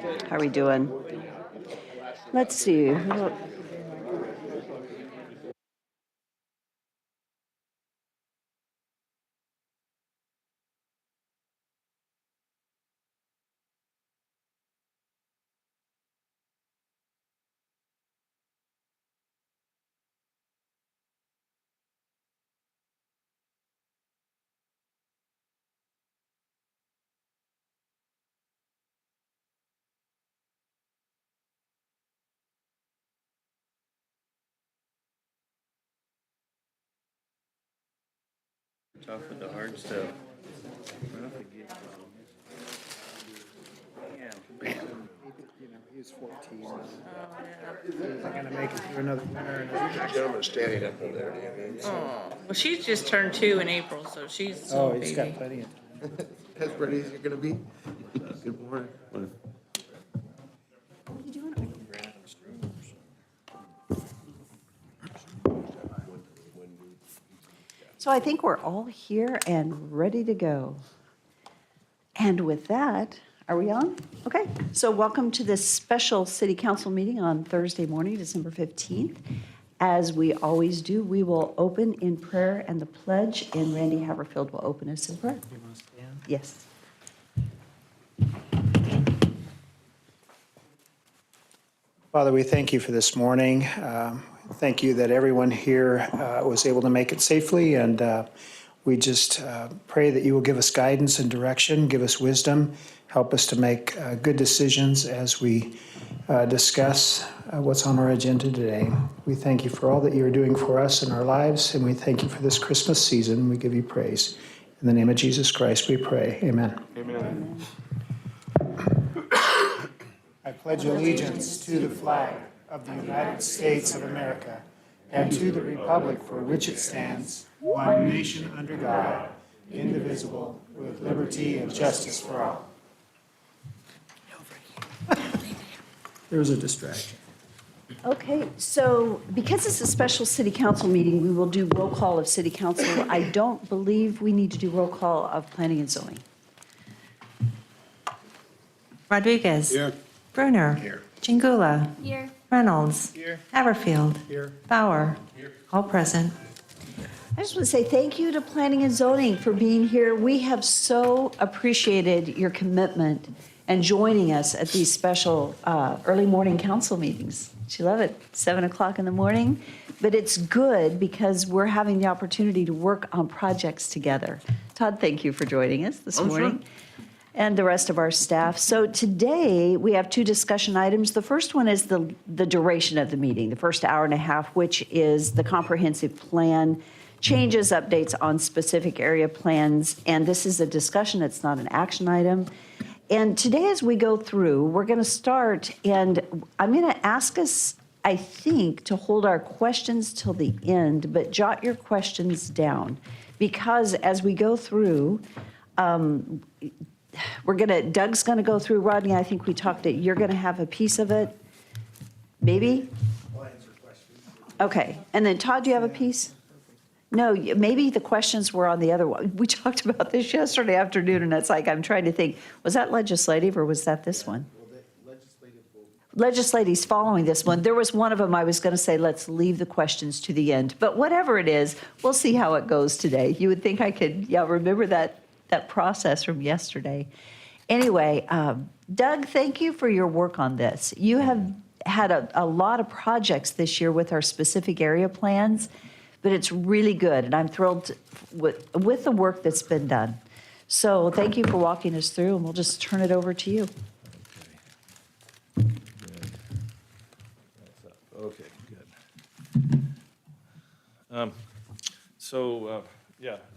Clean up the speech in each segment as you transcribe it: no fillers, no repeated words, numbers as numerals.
How are we doing? Let's see. Tough with the hard stuff. He's 14. He's gonna make it through another winter. Gentleman standing up in there, Danny. Oh, well, she's just turned 2 in April, so she's still a Oh, he's got baby. plenty of time. As ready as you're gonna be. Good morning. So I think we're all here and ready to go. And with that, are we on? Okay, so welcome to this special city council meeting on Thursday morning, December 15th. As we always do, we will open in prayer and the pledge, and Randy Haverfield will open us in prayer. You wanna stand? Yes. Father, we thank you for this morning. Thank you that everyone here was able to make it safely, and we just pray that you will give us guidance and direction, give us wisdom, help us to make good decisions as we discuss what's on our agenda today. We thank you for all that you are doing for us in our lives, and we thank you for this Christmas season. We give you praise. In the name of Jesus Christ, we pray. Amen. Amen. I pledge allegiance to the flag of the United States of America and to the republic for which it stands, one nation under God, indivisible, with liberty and justice for all. There was a distraction. Okay, so because it's a special city council meeting, we will do roll call of city council. I don't believe we need to do roll call of planning and zoning. Rodriguez. Here. Brunner. Here. Chingula. Here. Reynolds. Here. Haverfield. Here. Bauer. All present. I just want to say thank you to Planning and Zoning for being here. We have so appreciated your commitment and joining us at these special early morning council meetings. She love it, 7 o'clock in the morning. But it's good because we're having the opportunity to work on projects together. Todd, thank you for joining us this morning. And the rest of our staff. So today, we have 2 discussion items. The first one is the duration of the meeting, the first hour and a half, which is the comprehensive plan, changes, updates on specific area plans. And this is a discussion, it's not an action item. And today, as we go through, we're going to start, and I'm going to ask us, I think, to hold our questions till the end, but jot your questions down. Because as we go through, Doug's gonna go through, Rodney, I think we talked that you're gonna have a piece of it, maybe? I'll answer questions. Okay, and then Todd, do you have a piece? No, maybe the questions were on the other one. We talked about this yesterday afternoon, and it's like, I'm trying to think, was that legislative or was that this one? Legislative's following this one. There was one of them I was gonna say, let's leave the questions to the end, but whatever it is, we'll see how it goes today. You would think I could, remember that process from yesterday. Anyway, Doug, thank you for your work on this. You have had a lot of projects this year with our specific area plans, but it's really good, and I'm thrilled with the work that's been done. So thank you for walking us through, and we'll just turn it over to you. Okay, good.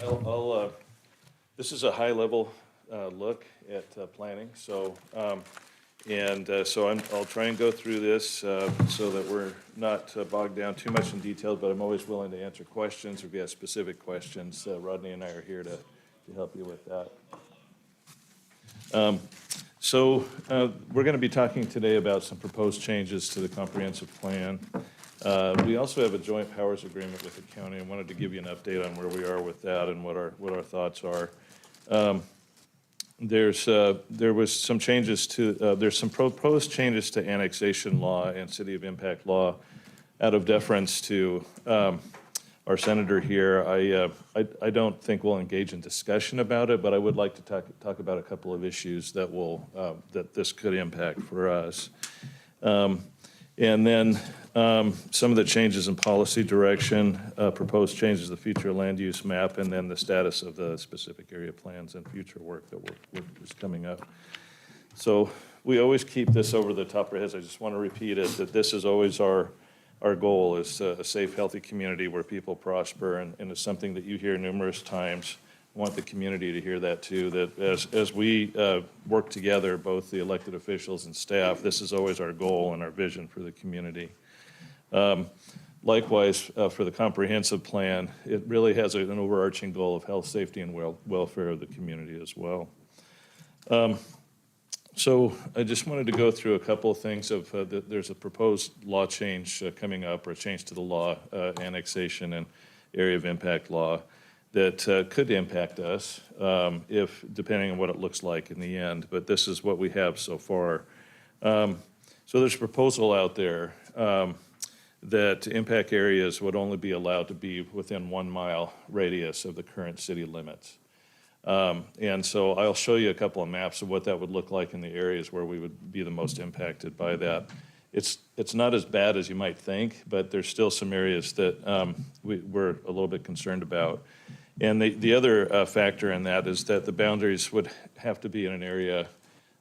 I'll this is a high-level look at planning. I'll try and go through this so that we're not bogged down too much in detail, but I'm always willing to answer questions, or if you have specific questions, Rodney and I are here to help you with that. We're going to be talking today about some proposed changes to the comprehensive plan. We also have a joint powers agreement with the county. I wanted to give you an update on where we are with that and what our thoughts are. there was some changes to, there's some proposed changes to annexation law and city of impact law out of deference to our senator here. I don't think we'll engage in discussion about it, but I would like to talk about a couple of issues that that this could impact for us. And then some of the changes in policy direction, proposed changes to the future land use map, and then the status of the specific area plans and future work that is coming up. So we always keep this over the top of our heads. I just want to repeat it, that this is always our goal, is a safe, healthy community where people prosper, and it's something that you hear numerous times. I want the community to hear that too, that as we work together, both the elected officials and staff, this is always our goal and our vision for the community. Likewise, for the comprehensive plan, it really has an overarching goal of health, safety, and welfare of the community as well. So I just wanted to go through a couple of things there's a proposed law change coming up, or a change to the law, annexation and area of impact law, that could impact us depending on what it looks like in the end. But this is what we have so far. So there's a proposal out there that impact areas would only be allowed to be within 1 mile radius of the current city limits. And so I'll show you a couple of maps of what that would look like in the areas where we would be the most impacted by that. It's not as bad as you might think, but there's still some areas that we're a little bit concerned about. And the other factor in that is that the boundaries would have to be in an area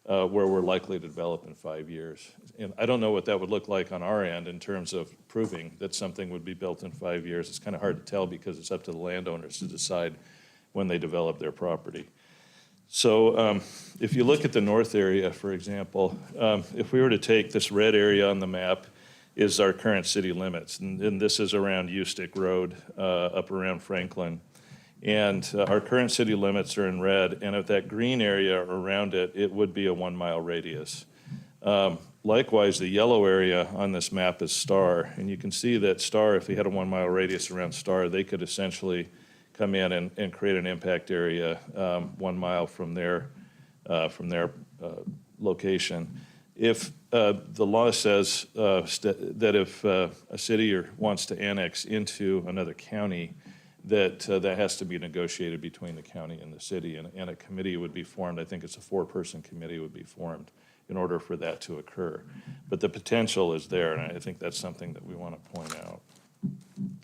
where we're likely to develop in 5 years. And I don't know what that would look like on our end in terms of proving that something would be built in 5 years. It's kind of hard to tell because it's up to the landowners to decide when they develop their property. So if you look at the north area, for example, if we were to take this red area on the map is our current city limits. And this is around Ustick Road, up around Franklin. And our current city limits are in red. And if that green area around it, it would be a 1 mile radius. Likewise, the yellow area on this map is Star. And you can see that Star, if we had a 1 mile radius around Star, they could essentially come in and create an impact area 1 mile from their location. If the law says that if a city wants to annex into another county, that has to be negotiated between the county and the city, and a committee would be formed. I think it's a 4-person committee would be formed in order for that to occur. But the potential is there, and I think that's something that we want to point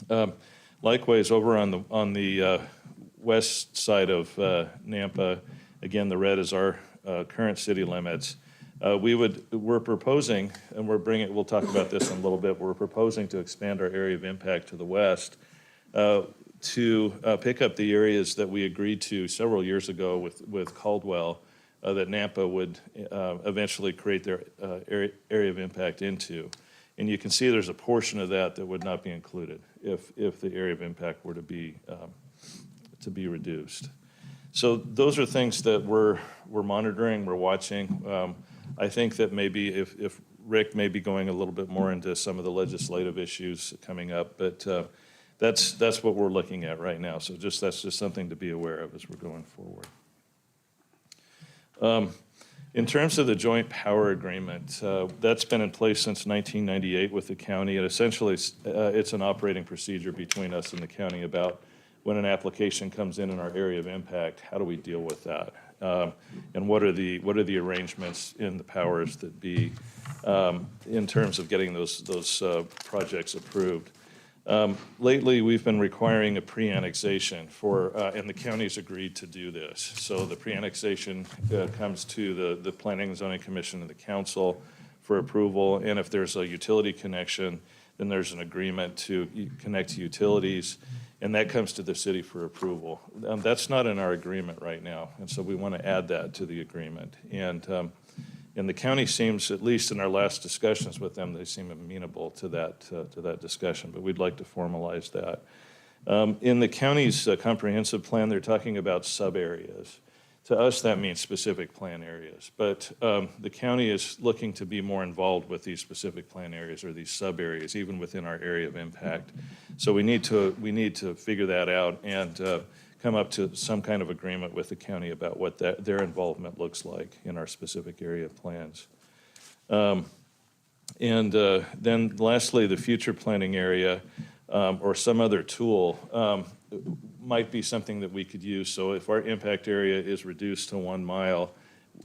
out. Likewise, over on the west side of Nampa, again, the red is our current city limits. We're proposing, and we'll talk about this in a little bit, we're proposing to expand our area of impact to the west to pick up the areas that we agreed to several years ago with Caldwell that Nampa would eventually create their area of impact into. And you can see there's a portion of that would not be included if the area of impact were to be reduced. So those are things that we're monitoring, we're watching. I think that maybe if Rick may be going a little bit more into some of the legislative issues coming up, but that's what we're looking at right now. So that's just something to be aware of as we're going forward. In terms of the joint power agreement, that's been in place since 1998 with the county, and essentially it's an operating procedure between us and the county about when an application comes in our area of impact, how do we deal with that? And what are the arrangements in the powers that be in terms of getting those projects approved? Lately, we've been requiring a pre-annexation and the county's agreed to do this. So the pre-annexation comes to the Planning and Zoning Commission and the council for approval. And if there's a utility connection, then there's an agreement to connect to utilities, and that comes to the city for approval. That's not in our agreement right now, and so we want to add that to the agreement. And the county seems, at least in our last discussions with them, they seem amenable to that discussion, but we'd like to formalize that. In the county's comprehensive plan, they're talking about sub-areas. To us, that means specific plan areas, but the county is looking to be more involved with these specific plan areas or these sub-areas, even within our area of impact. So we need to figure that out and come up to some kind of agreement with the county about what their involvement looks like in our specific area plans. And then lastly, the future planning area or some other tool might be something that we could use. So if our impact area is reduced to 1 mile,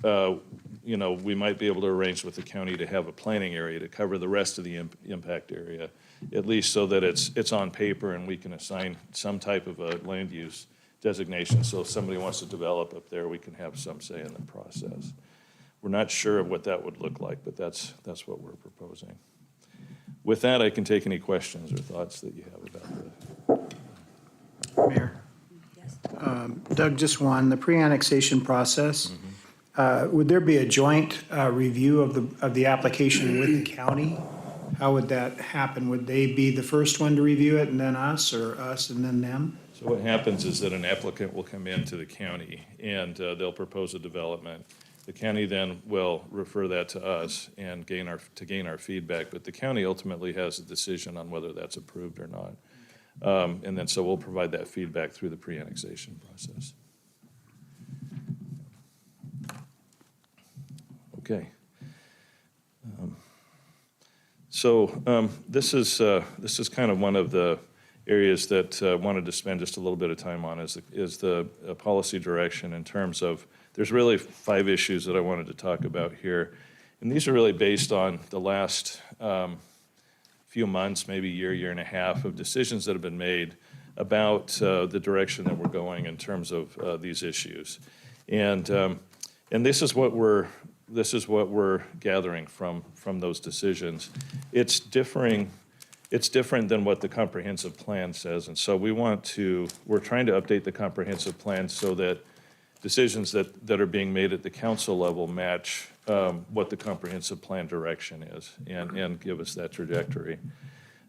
we might be able to arrange with the county to have a planning area to cover the rest of the impact area, at least so that it's on paper and we can assign some type of a land use designation. So if somebody wants to develop up there, we can have some say in the process. We're not sure of what that would look like, but that's what we're proposing. With that, I can take any questions or thoughts that you have about the. Mayor? Doug, just one, the pre-annexation process, would there be a joint review of the application with the county? How would that happen? Would they be the first one to review it and then us, or us and then them? So what happens is that an applicant will come into the county and they'll propose a development. The county then will refer that to us and gain our feedback, but the county ultimately has a decision on whether that's approved or not. And then so we'll provide that feedback through the pre-annexation process. Okay. So this is kind of one of the areas that I wanted to spend just a little bit of time on is the policy direction in terms of, there's really 5 issues that I wanted to talk about here. And these are really based on the last few months, maybe year and a half of decisions that have been made about the direction that we're going in terms of these issues. And this is what we're gathering from those decisions. It's different than what the comprehensive plan says. And so we're trying to update the comprehensive plan so that decisions that are being made at the council level match what the comprehensive plan direction is and give us that trajectory.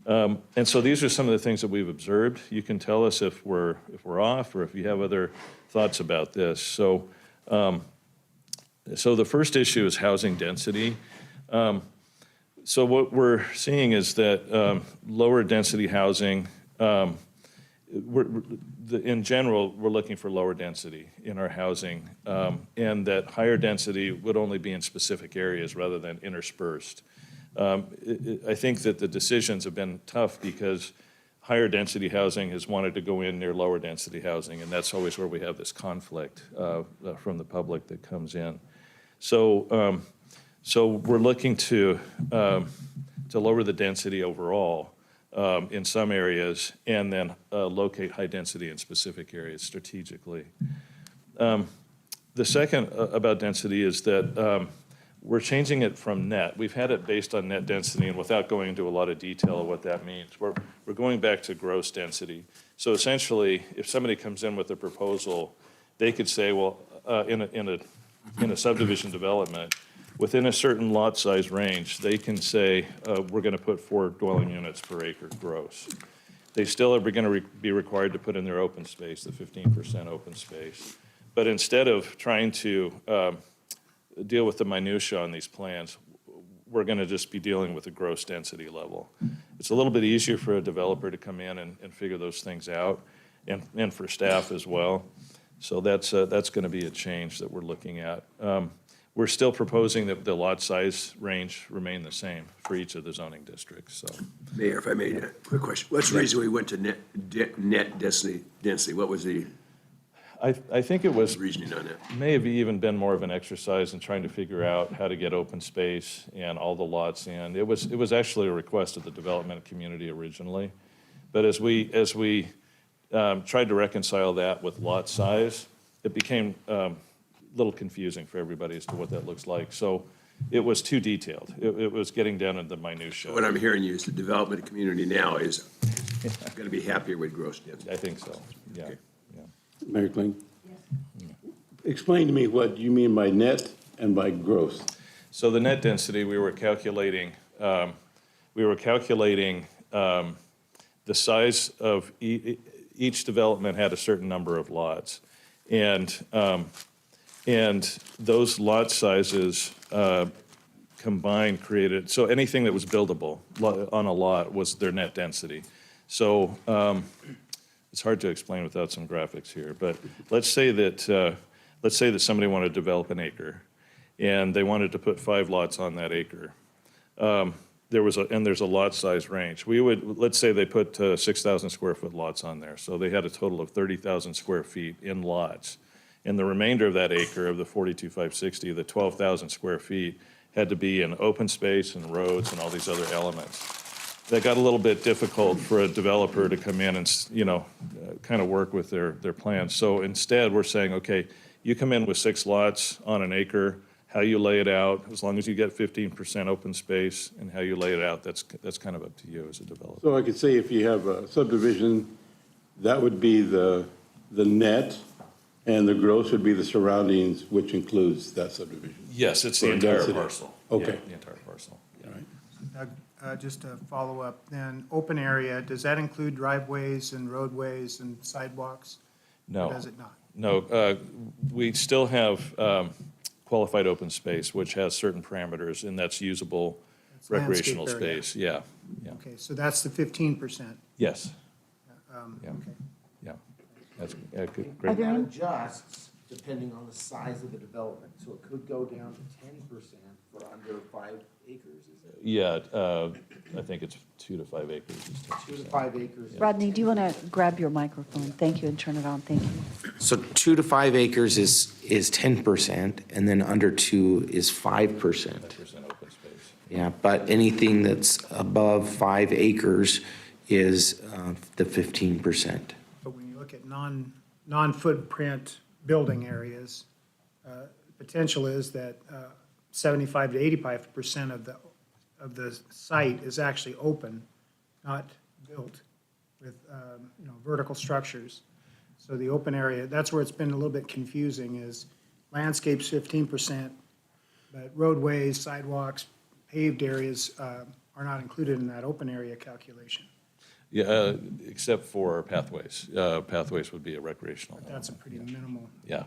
And so these are some of the things that we've observed. You can tell us if we're off or if you have other thoughts about this. So the first issue is housing density. So what we're seeing is that lower density housing, in general, we're looking for lower density in our housing, and that higher density would only be in specific areas rather than interspersed. I think that the decisions have been tough because higher density housing has wanted to go in near lower density housing, and that's always where we have this conflict from the public that comes in. So we're looking to lower the density overall in some areas, and then locate high density in specific areas strategically. The second about density is that we're changing it from net. We've had it based on net density, and without going into a lot of detail of what that means, we're going back to gross density. So essentially, if somebody comes in with a proposal, they could say, well, in a subdivision development, within a certain lot size range, they can say, we're going to put 4 dwelling units per acre gross. They still are going to be required to put in their open space, the 15% open space. But instead of trying to deal with the minutia on these plans, we're going to just be dealing with the gross density level. It's a little bit easier for a developer to come in and figure those things out, and for staff as well. So that's going to be a change that we're looking at. We're still proposing that the lot size range remain the same for each of the zoning districts, so. Mayor, if I may, a quick question. What's the reason we went to net density? What was the I think it was, reasoning on that? may have even been more of an exercise in trying to figure out how to get open space and all the lots in. It was actually a request of the development community originally. But as we tried to reconcile that with lot size, it became a little confusing for everybody as to what that looks like. So it was too detailed. It was getting down into the minutia. What I'm hearing you is the development community now is going to be happier with gross density. I think so, yeah. Okay. Yeah. Mayor Kling? Explain to me what you mean by net and by gross. So the net density, we were calculating the size of each development had a certain number of lots. And those lot sizes combined created, so anything that was buildable on a lot was their net density. So it's hard to explain without some graphics here, but let's say that somebody wanted to develop an acre, and they wanted to put 5 lots on that acre. There's a lot size range. Let's say they put 6,000 square foot lots on there, so they had a total of 30,000 square feet in lots. And the remainder of that acre, of the 42,560, the 12,000 square feet, had to be in open space and roads and all these other elements. That got a little bit difficult for a developer to come in and, kind of work with their plans. So instead, we're saying, okay, you come in with 6 lots on an acre, how you lay it out, as long as you get 15% open space, and how you lay it out, that's kind of up to you as a developer. So I could say if you have a subdivision, that would be the net, and the gross would be the surroundings, which includes that subdivision. Yes, it's the For entire density. parcel. Okay. Yeah, the entire parcel. All right. Doug, just to follow up, then, open area, does that include driveways and roadways and sidewalks? No. Or does it not? No, we still have qualified open space, which has certain parameters, and that's usable It's landscape recreational area. space. Yeah, yeah, Okay, so that's the 15%. yes, Yeah. Okay. yeah. That's good, Are great. there That any- adjusts depending on the size of the development, so it could go down to 10% for under 5 acres, is it? Yeah, I think it's 2 to 5 acres. is 2 to 10%. 5 acres. Rodney, do you want to grab your microphone? Thank you, and turn it on. Thank you. So 2 to 5 acres is 10%, and then under 2 is 5%. 5% open space. Yeah, but anything that's above 5 acres is the 15%. But when you look at non-footprint building areas, potential is that 75 to 85% of the site is actually open, not built with, vertical structures. So the open area, that's where it's been a little bit confusing, is landscapes 15%, but roadways, sidewalks, paved areas are not included in that open area calculation. Yeah, except for pathways. Pathways would be a recreational. That's a pretty minimal. Yeah.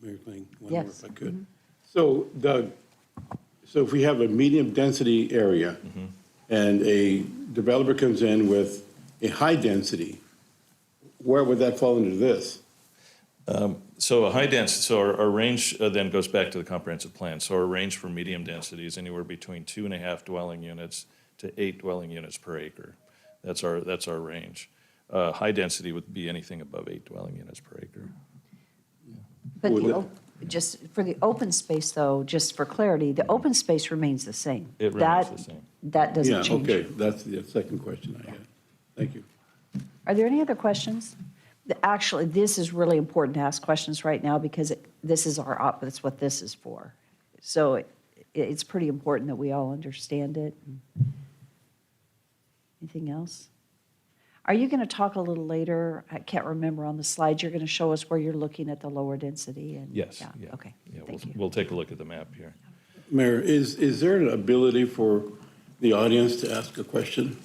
Mayor Kling, one more Yes. if I could. So Doug, so if we have a medium density area and a developer comes in with a high density, where would that fall into this? So a high density, so our range then goes back to the comprehensive plan. So our range for medium density is anywhere between 2.5 dwelling units to 8 dwelling units per acre. That's our range. High density would be anything above 8 dwelling units per acre. But Would the, it- just for the open space, though, just for clarity, the open space remains the same. It remains That- the same. That Yeah, doesn't change. okay, that's the second question I had. Thank you. Are there any other questions? Actually, this is really important to ask questions right now because this is that's what this is for. So it's pretty important that we all understand it. Anything else? Are you going to talk a little later? I can't remember on the slides. You're going to show us where you're looking at the lower density and? Yes, yeah. Okay, Yeah, thank you. we'll take a look at the map here. Mayor, is there an ability for the audience to ask a question?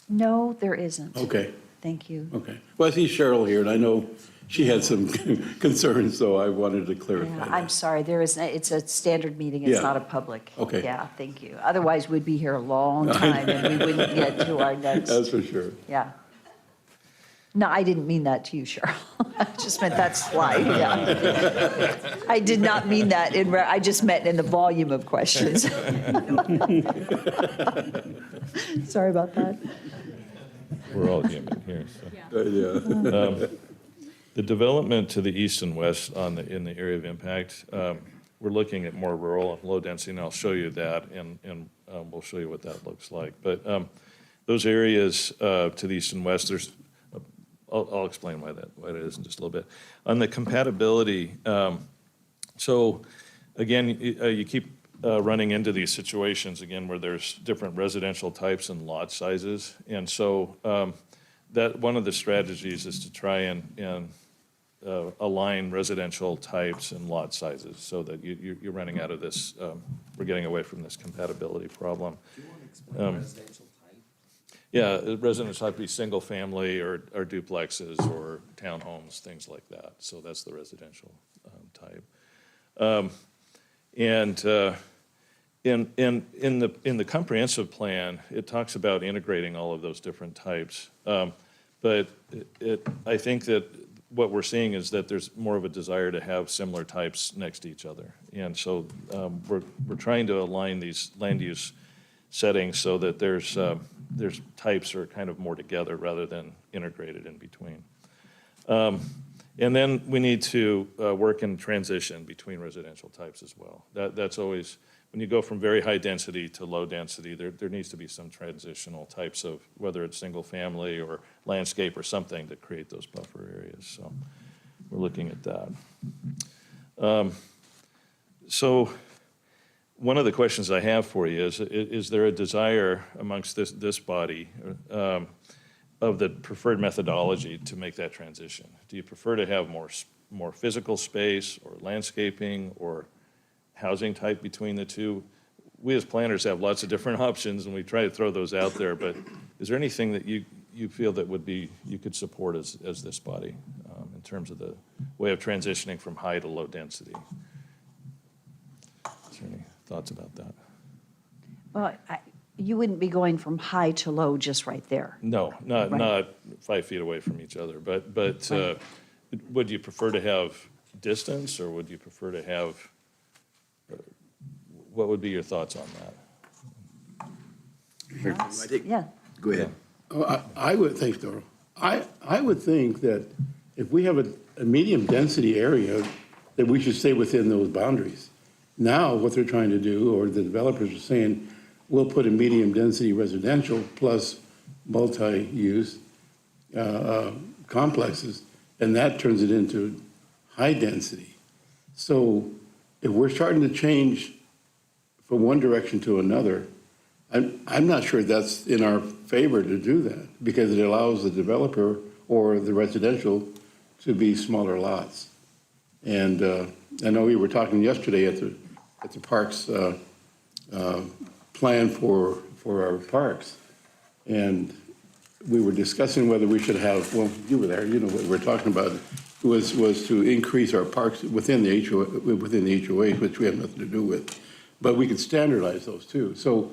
No, there isn't. Okay, Thank you. okay. Well, I see Cheryl here, and I know she had some concerns, so I wanted to Yeah, clarify I'm that. sorry, it's a standard meeting, it's Yeah. not a public. Okay. Yeah, thank you. Otherwise, we'd be here a long time and we wouldn't get to our next, That's for sure. yeah. No, I didn't mean that to you, Cheryl. I just meant that slide, yeah. I did not mean that I just meant in the volume of questions. Sorry about that. We're all human here, so. Yeah. The development to the east and west in the area of impact, we're looking at more rural and low density, and I'll show you that, and we'll show you what that looks like. But those areas to the east and west, I'll explain why it is in just a little bit. On the compatibility, so again, you keep running into these situations again where there's different residential types and lot sizes, and so that one of the strategies is to try and align residential types and lot sizes so that you're running out of this, we're getting away from this compatibility problem. Do you want to explain residential type? Yeah, residential type would be single family or duplexes or townhomes, things like that. So that's the residential type. And in the comprehensive plan, it talks about integrating all of those different types. But I think that what we're seeing is that there's more of a desire to have similar types next to each other. And so we're trying to align these land use settings so that there's types are kind of more together rather than integrated in between. And then we need to work in transition between residential types as well. That's always, when you go from very high density to low density, there needs to be some transitional types of, whether it's single family or landscape or something to create those buffer areas. So we're looking at that. So one of the questions I have for you is there a desire amongst this body of the preferred methodology to make that transition? Do you prefer to have more physical space or landscaping or housing type between the two? We as planners have lots of different options and we try to throw those out there, but is there anything that you feel that would be, you could support as this body in terms of the way of transitioning from high to low density? Is there any thoughts about that? Well, you wouldn't be going from high to low just right there. No, Right. not 5 feet away from each other, but Right. would you prefer to have distance, or would you prefer to have, what would be your thoughts on that? I think, Yeah. go ahead. Oh, I would think, though, I would think that if we have a medium density area, that we should stay within those boundaries. Now, what they're trying to do, or the developers are saying, we'll put a medium density residential plus multi-use complexes, and that turns it into high density. So if we're starting to change from one direction to another, I'm not sure that's in our favor to do that, because it allows the developer or the residential to be smaller lots. And I know we were talking yesterday at the parks plan for our parks, and we were discussing whether we should have, well, you were there, you know what we're talking about, was to increase our parks within the HOA, which we have nothing to do with, but we could standardize those too. So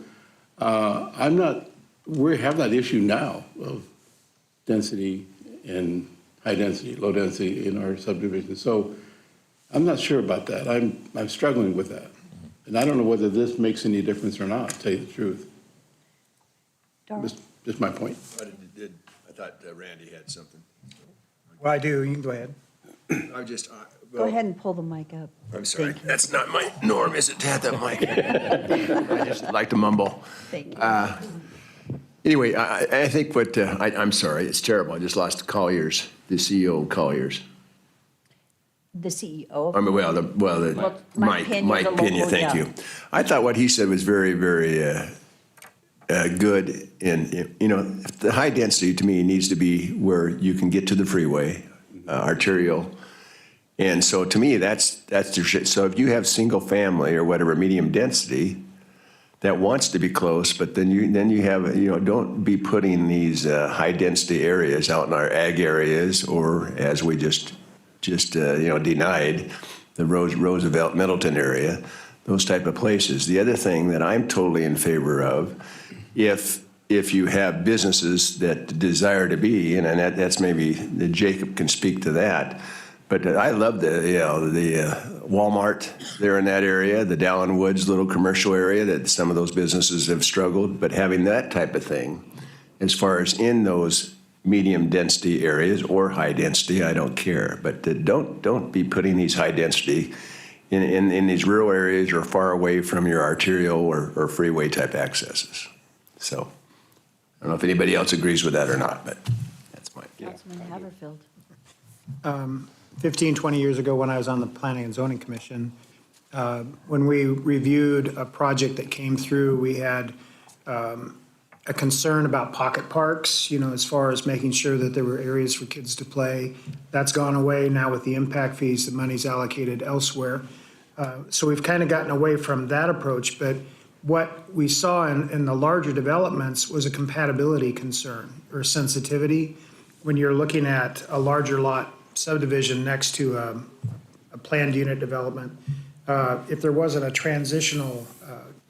we have that issue now of density and high density, low density in our subdivision. So I'm not sure about that. I'm struggling with that. And I don't know whether this makes any difference or not, to tell you the truth. Darrell? Just my point. I thought Randy had something. Well, I do, you can go ahead. I just, Go ahead and pull the mic up. I'm sorry. Thank you. That's not my norm, is it, to have that mic? I just like to mumble. Thank you. Anyway, I think what, I'm sorry, it's terrible. I just lost Colliers, the CEO of Colliers. The CEO of. I mean, Mike Pena, Mike the Pena, local, thank yeah. you. I thought what he said was very, very good in, the high density to me needs to be where you can get to the freeway, arterial. And so to me, that's the shit. So if you have single family or whatever, medium density, that wants to be close, but then you have, don't be putting these high density areas out in our ag areas, or as we just denied, the Roosevelt Middleton area, those type of places. The other thing that I'm totally in favor of, if you have businesses that desire to be, and that's maybe Jacob can speak to that, but I love the Walmart there in that area, the Dallin Woods little commercial area that some of those businesses have struggled, but having that type of thing, as far as in those medium density areas or high density, I don't care, but don't be putting these high density in these rural areas or far away from your arterial or freeway type accesses. So I don't know if anybody else agrees with that or not, but that's my. Councilman Haverfield. 15, 20 years ago, when I was on the Planning and Zoning Commission, when we reviewed a project that came through, we had a concern about pocket parks, as far as making sure that there were areas for kids to play. That's gone away now with the impact fees, the money's allocated elsewhere. So we've kind of gotten away from that approach, but what we saw in the larger developments was a compatibility concern or sensitivity. When you're looking at a larger lot subdivision next to a planned unit development, if there wasn't a transitional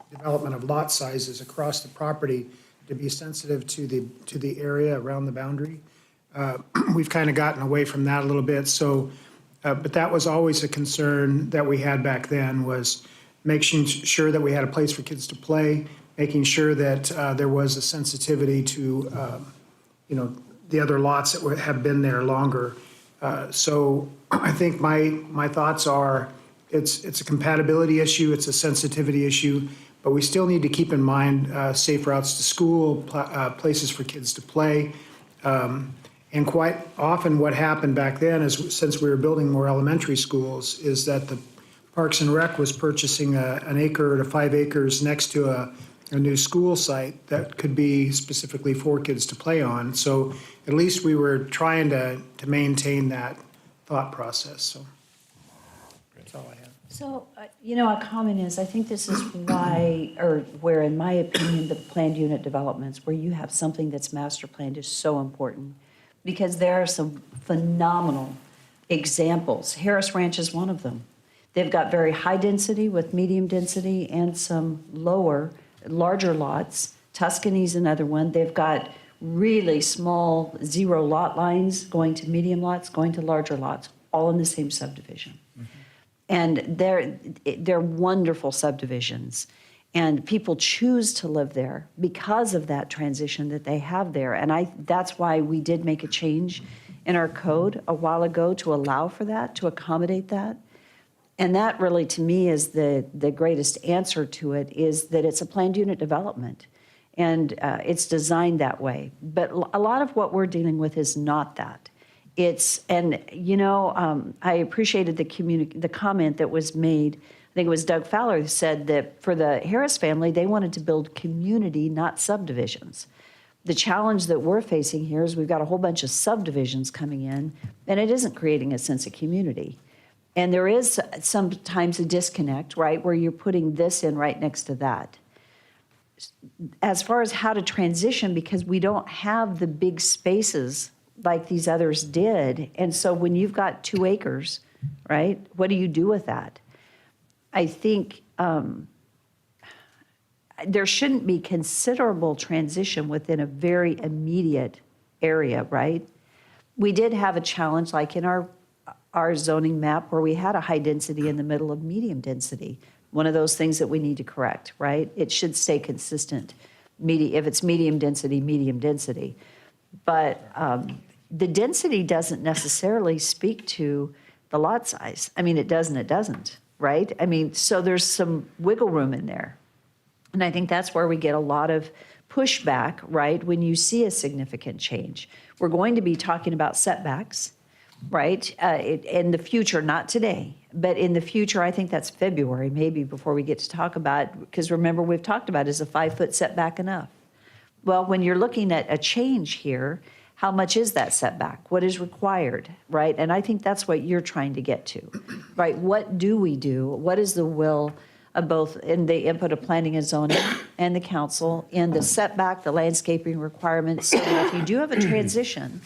development of lot sizes across the property to be sensitive to the area around the boundary, We've kind of gotten away from that a little bit, so, but that was always a concern that we had back then, was making sure that we had a place for kids to play, making sure that there was a sensitivity to, the other lots that have been there longer. So I think my thoughts are, it's a compatibility issue, it's a sensitivity issue, but we still need to keep in mind safe routes to school, places for kids to play. And quite often what happened back then is, since we were building more elementary schools, is that the Parks and Rec was purchasing an acre to 5 acres next to a new school site that could be specifically for kids to play on. So at least we were trying to maintain that thought process, so that's all I have. So, a comment is, I think this is where, in my opinion, the planned unit developments, where you have something that's master planned, is so important. Because there are some phenomenal examples. Harris Ranch is one of them. They've got very high density with medium density and some larger lots. Tuscany's another one. They've got really small 0 lot lines going to medium lots, going to larger lots, all in the same subdivision. And they're wonderful subdivisions. And people choose to live there because of that transition that they have there. And that's why we did make a change in our code a while ago to allow for that, to accommodate that. And that really, to me, is the greatest answer to it, is that it's a planned unit development. And it's designed that way. But a lot of what we're dealing with is not that. I appreciated the comment that was made. I think it was Doug Fowler who said that for the Harris family, they wanted to build community, not subdivisions. The challenge that we're facing here is we've got a whole bunch of subdivisions coming in, and it isn't creating a sense of community. And there is sometimes a disconnect, right, where you're putting this in right next to that. As far as how to transition, because we don't have the big spaces like these others did, and so when you've got 2 acres, right, what do you do with that? I think there shouldn't be considerable transition within a very immediate area, right? We did have a challenge, like in our zoning map, where we had a high density in the middle of medium density. One of those things that we need to correct, right? It should stay consistent. If it's medium density. But the density doesn't necessarily speak to the lot size. I mean, it does and it doesn't, right? I mean, so there's some wiggle room in there. And I think that's where we get a lot of pushback, right, when you see a significant change. We're going to be talking about setbacks, right, in the future, not today, but in the future. I think that's February, maybe, before we get to talk about, because remember, we've talked about, is a 5-foot setback enough? Well, when you're looking at a change here, how much is that setback? What is required, right? And I think that's what you're trying to get to, right? What do we do? What is the will of both in the input of planning and zoning and the council, in the setback, the landscaping requirements, so that if you do have a transition,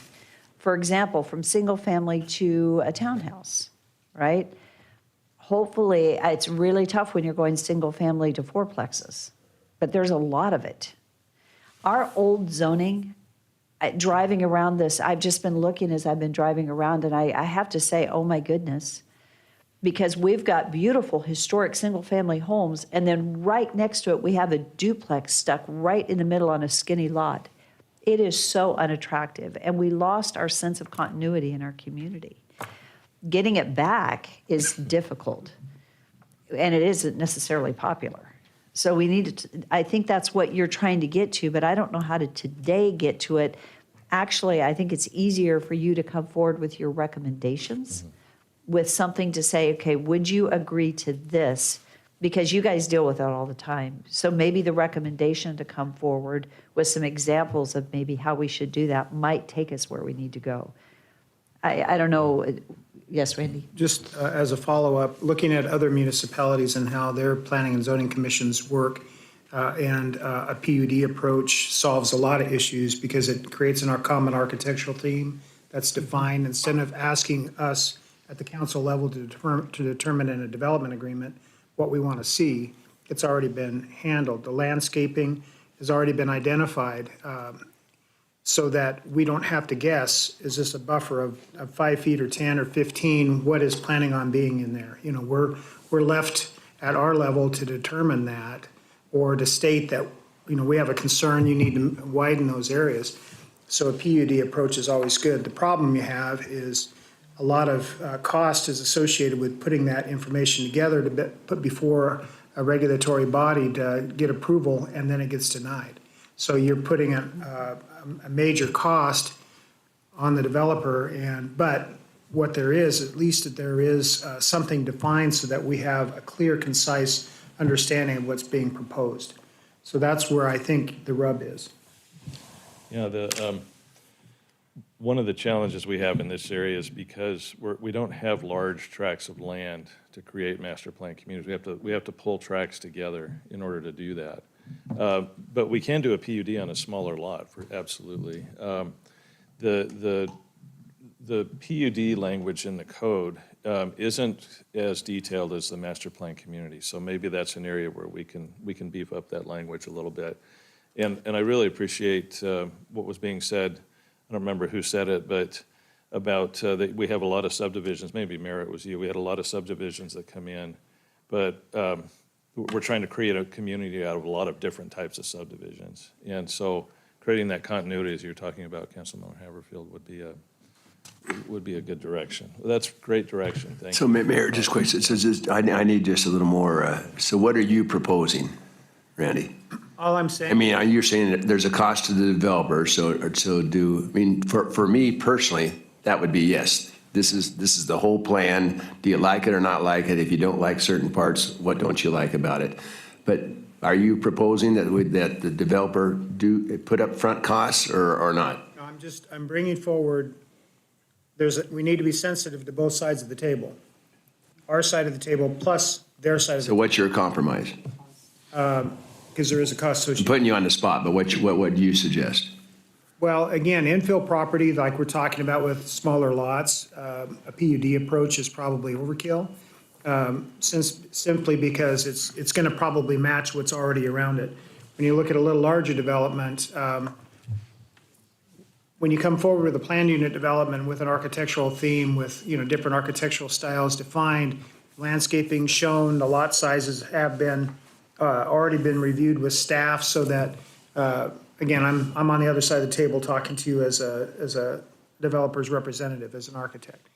for example, from single family to a townhouse, right? Hopefully, it's really tough when you're going single family to fourplexes, but there's a lot of it. Our old zoning, driving around this, I've just been looking as I've been driving around, and I have to say, oh my goodness, because we've got beautiful historic single-family homes, and then right next to it, we have a duplex stuck right in the middle on a skinny lot. It is so unattractive, and we lost our sense of continuity in our community. Getting it back is difficult, and it isn't necessarily popular. So we need to, I think that's what you're trying to get to, but I don't know how to today get to it. Actually, I think it's easier for you to come forward with your recommendations, with something to say, okay, would you agree to this? Because you guys deal with it all the time. So maybe the recommendation to come forward with some examples of maybe how we should do that might take us where we need to go. I don't know. Yes, Randy? Just as a follow-up, looking at other municipalities and how their planning and zoning commissions work, and a PUD approach solves a lot of issues because it creates a common architectural theme that's defined. Instead of asking us at the council level to determine in a development agreement what we want to see, it's already been handled. The landscaping has already been identified. so that we don't have to guess, is this a buffer of 5 feet or 10 or 15? What is planning on being in there? You know, we're left at our level to determine that, or to state that, you know, we have a concern, you need to widen those areas. So a PUD approach is always good. The problem you have is a lot of cost is associated with putting that information together to put before a regulatory body to get approval, and then it gets denied. So you're putting a major cost on the developer, but what there is, at least that there is something defined so that we have a clear, concise understanding of what's being proposed. So that's where I think the rub is. Yeah, one of the challenges we have in this area is because we don't have large tracts of land to create master plan communities. We have to pull tracts together in order to do that. But we can do a PUD on a smaller lot, absolutely. The PUD language in the code isn't as detailed as the master plan community. So maybe that's an area where we can beef up that language a little bit. And I really appreciate what was being said. I don't remember who said it, but about that we have a lot of subdivisions. Maybe Mayor, it was you. We had a lot of subdivisions that come in, but we're trying to create a community out of a lot of different types of subdivisions. And so creating that continuity, as you're talking about, Councilmember Haverfield, would be a good direction. That's great direction. Thank So, you. Mayor, just quick, so just, I need just a little more, so what are you proposing, Randy? All I'm I saying, mean, you're saying that there's a cost to the developer, for me personally, that would be yes. This is the whole plan. Do you like it or not like it? If you don't like certain parts, what don't you like about it? But are you proposing that the developer put up front costs or not? I'm bringing forward, we need to be sensitive to both sides of the table. Our side of the table plus their side of So the, what's your compromise? because there is a cost I'm associated. putting you on the spot, but what do you suggest? Well, again, infill property, like we're talking about with smaller lots, a PUD approach is probably overkill. Simply because it's going to probably match what's already around it. When you look at a little larger development, when you come forward with a planned unit development with an architectural theme, with, you know, different architectural styles defined, landscaping shown, the lot sizes have been, already been reviewed with staff so that, again, I'm on the other side of the table talking to you as a developer's representative, as an architect.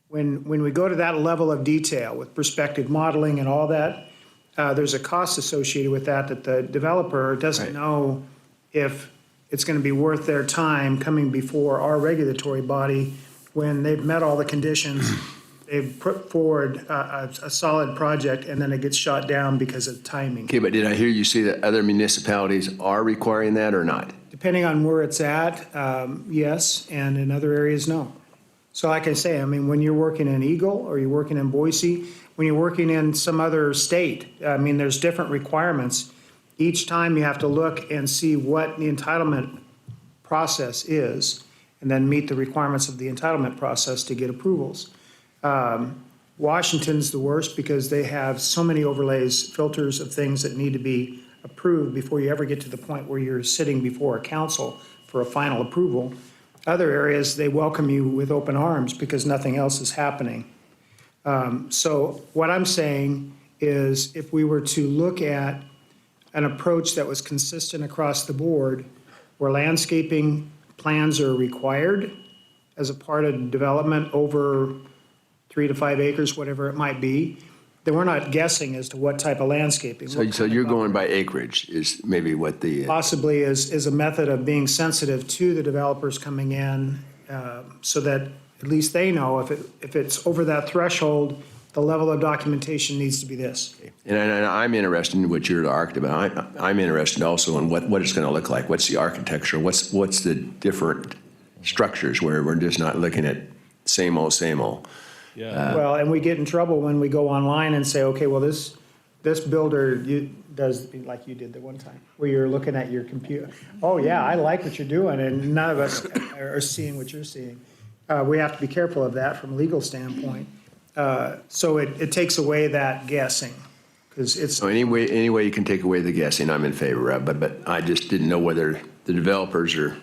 When we go to that level of detail with perspective modeling and all that, there's a cost associated with that the developer doesn't Right. know if it's going to be worth their time coming before our regulatory body when they've met all the conditions, they've put forward a solid project, and then it gets shot down because of timing. Okay, but did I hear you say that other municipalities are requiring that or not? Depending on where it's at, yes, and in other areas, no. So like I say, I mean, when you're working in Eagle or you're working in Boise, when you're working in some other state, I mean, there's different requirements. Each time you have to look and see what the entitlement process is, and then meet the requirements of the entitlement process to get approvals. Washington's the worst because they have so many overlays, filters of things that need to be approved before you ever get to the point where you're sitting before a council for a final approval. Other areas, they welcome you with open arms because nothing else is happening. So what I'm saying is if we were to look at an approach that was consistent across the board, where landscaping plans are required as a part of development over 3 to 5 acres, whatever it might be, then we're not guessing as to what type of landscaping. So you're going by acreage is maybe what the, Possibly is a method of being sensitive to the developers coming in, so that at least they know if it's over that threshold, the level of documentation needs to be this. and I'm interested in what you're the architect about. I'm interested also in what it's going to look like. What's the architecture? What's the different structures where we're just not looking at same old, same old? Yeah. Well, and we get in trouble when we go online and say, okay, well, this builder does like you did the one time, where you're looking at your computer. Oh, yeah, I like what you're doing, and none of us are seeing what you're seeing. We have to be careful of that from a legal standpoint. So it takes away that guessing, because it's, So any way you can take away the guessing, I'm in favor of, but I just didn't know whether the developers are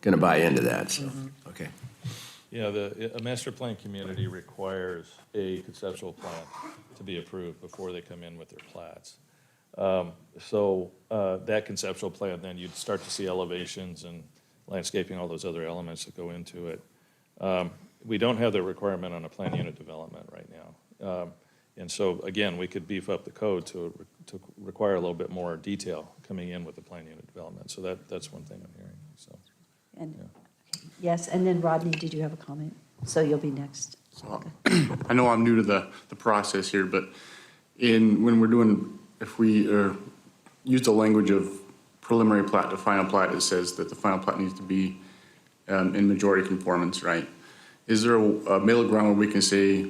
going to buy into that, so, okay. Yeah, a master plan community requires a conceptual plan to be approved before they come in with their plats. So that conceptual plan, then you'd start to see elevations and landscaping, all those other elements that go into it. We don't have the requirement on a plan unit development right now. And so, again, we could beef up the code to require a little bit more detail coming in with the plan unit development. So that's one thing I'm hearing, so. And, okay, yes, and then Rodney, did you have a comment? So you'll be next. So, I know I'm new to the process here, but when we're doing, if we use the language of preliminary plat to final plat, it says that the final plat needs to be in majority conformance, right? Is there a middle ground where we can say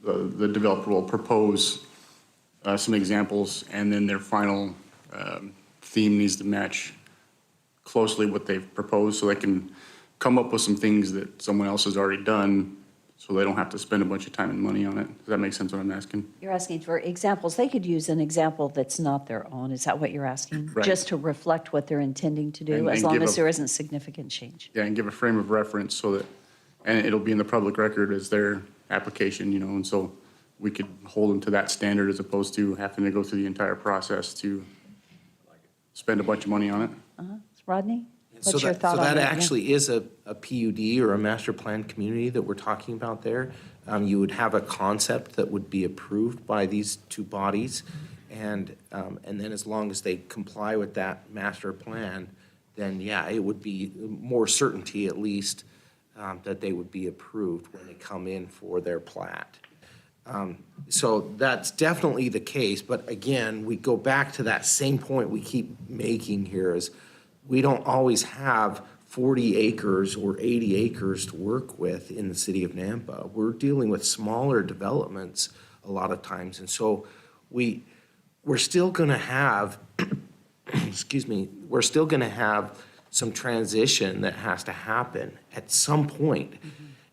the developer will propose some examples and then their final theme needs to match closely what they've proposed, so they can come up with some things that someone else has already done, so they don't have to spend a bunch of time and money on it? Does that make sense what I'm asking? You're asking for examples. They could use an example that's not their own. Is that what you're asking? Right. Just to reflect what they're intending to do, And as long give as a- there isn't significant change. Yeah, and give a frame of reference so that, and it'll be in the public record as their application, you know, and so we could hold them to that standard as opposed to having to go through the entire process to spend a bunch of money on it. Rodney? So What's your that, thought so on that that? Yeah. actually is a PUD or a master plan community that we're talking about there. You would have a concept that would be approved by these two bodies. And then as long as they comply with that master plan, then yeah, it would be more certainty at least that they would be approved when they come in for their plat. So that's definitely the case, but again, we go back to that same point we keep making here is we don't always have 40 acres or 80 acres to work with in the city of Nampa. We're dealing with smaller developments a lot of times, and so we're still gonna have, excuse me, we're still gonna have some transition that has to happen at some point.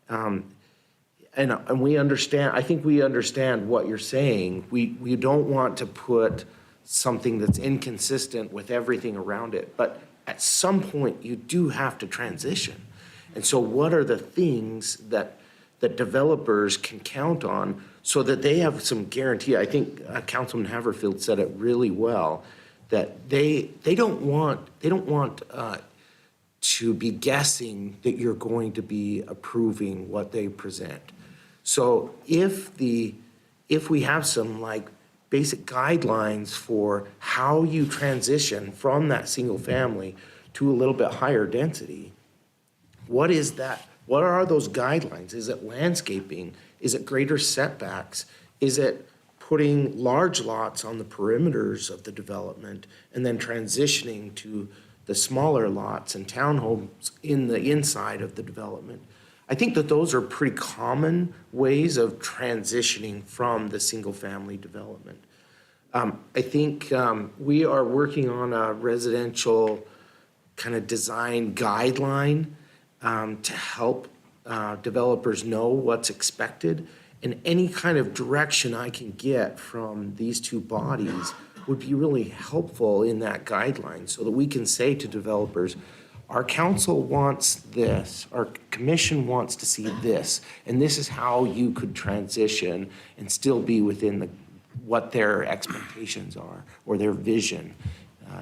And we understand, I think we understand what you're saying. We don't want to put something that's inconsistent with everything around it, but at some point, you do have to transition. And so what are the things that developers can count on so that they have some guarantee? I think Councilman Haverfield said it really well, that they don't want to be guessing that you're going to be approving what they present. So if we have some like basic guidelines for how you transition from that single family to a little bit higher density, what is that? What are those guidelines? Is it landscaping? Is it greater setbacks? Is it putting large lots on the perimeters of the development and then transitioning to the smaller lots and townhomes in the inside of the development? I think that those are pretty common ways of transitioning from the single-family development. I think we are working on a residential kind of design guideline to help developers know what's expected. And any kind of direction I can get from these two bodies would be really helpful in that guideline so that we can say to developers, our council wants this, our commission wants to see this, and this is how you could transition and still be within what their expectations are or their vision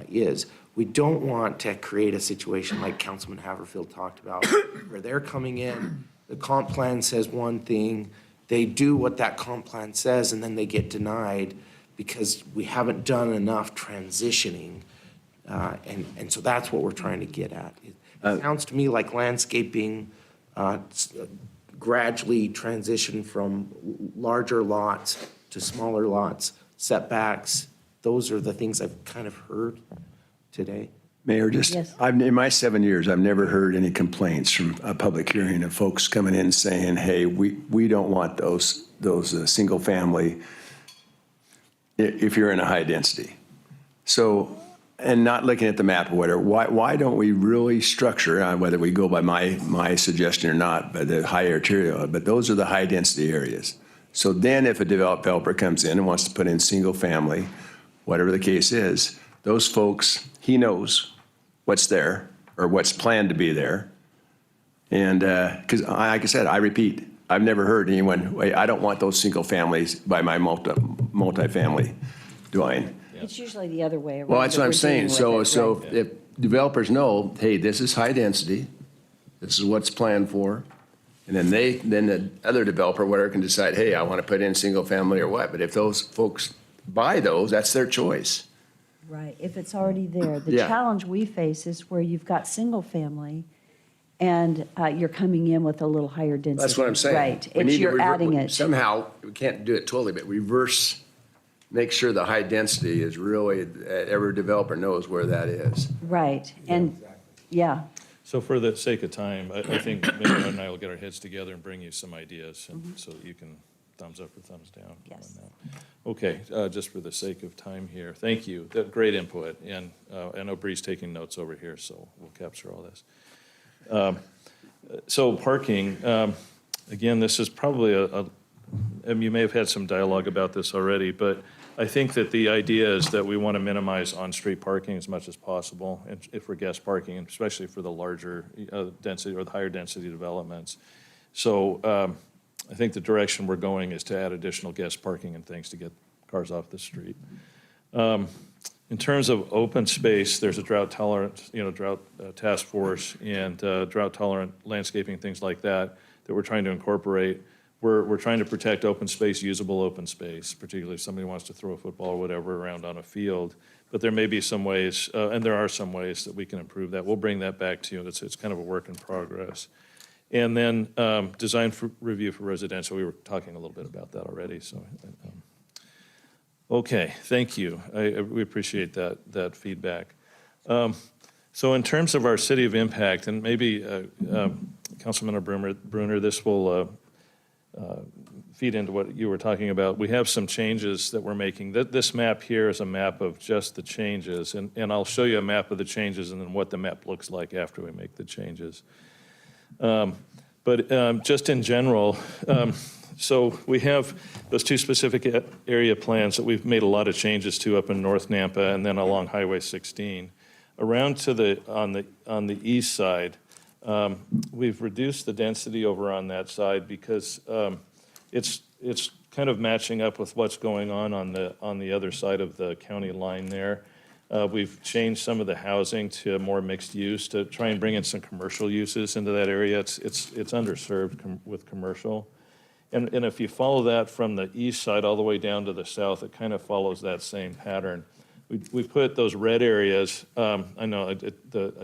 is. We don't want to create a situation like Councilman Haverfield talked about, where they're coming in, the comp plan says one thing, they do what that comp plan says, and then they get denied because we haven't done enough transitioning. And so that's what we're trying to get at. It sounds to me like landscaping, gradually transition from larger lots to smaller lots, setbacks. Those are the things I've kind of heard today. Mayor, Yes. in my 7 years, I've never heard any complaints from a public hearing of folks coming in saying, hey, we don't want those single family if you're in a high density. So, and not looking at the map or whatever, why don't we really structure, whether we go by my suggestion or not, by the high arterial, but those are the high density areas. So then if a developer comes in and wants to put in single family, whatever the case is, those folks, he knows what's there or what's planned to be there. And, because like I said, I repeat, I've never heard anyone, "Wait, I don't want those single families by my multifamily dwelling." It's usually the other way around. Well, that's that what I'm we're saying. dealing with So, it, right. so if developers know, hey, this is high density, this is what's planned for, and then then the other developer, whatever, can decide, hey, I want to put in single family or what. But if those folks buy those, that's their choice. Right, if it's already there. The Yeah. challenge we face is where you've got single family and you're coming in with a little higher density. That's what I'm saying. Right, We need it's to you're adding it. Somehow, we can't do it totally, but reverse, make sure the high density is really, every developer knows where that is. Right, and, yeah, So for the sake of time, I think maybe Ed and I will get our heads together and bring you some ideas, and so that you can thumbs up or thumbs down on Yes. that. Okay, just for the sake of time here, thank you. Great input, and I know Bree's taking notes over here, so we'll capture all this. So parking, again, this is probably and you may have had some dialogue about this already, but I think that the idea is that we want to minimize on-street parking as much as possible, and if for guest parking, and especially for the larger density or the higher density developments. So I think the direction we're going is to add additional guest parking and things to get cars off the street. In terms of open space, there's a drought tolerant, drought task force and drought tolerant landscaping, things like that we're trying to incorporate. We're trying to protect open space, usable open space, particularly if somebody wants to throw a football or whatever around on a field. But there may be some ways, and there are some ways that we can improve that. We'll bring that back to you. It's kind of a work in progress. And then design review for residential. We were talking a little bit about that already. So, okay, thank you. We appreciate that feedback. So in terms of our city of impact, and maybe Councilmember Bruner, this will feed into what you were talking about. We have some changes that we're making. This map here is a map of just the changes, and I'll show you a map of the changes and then what the map looks like after we make the changes. But just in general, so we have those two specific area plans that we've made a lot of changes to up in North Nampa and then along Highway 16. Around to on the east side, we've reduced the density over on that side because it's kind of matching up with what's going on the other side of the county line there. We've changed some of the housing to more mixed use to try and bring in some commercial uses into that area. It's underserved with commercial. And if you follow that from the east side all the way down to the south, it kind of follows that same pattern. We put those red areas, I know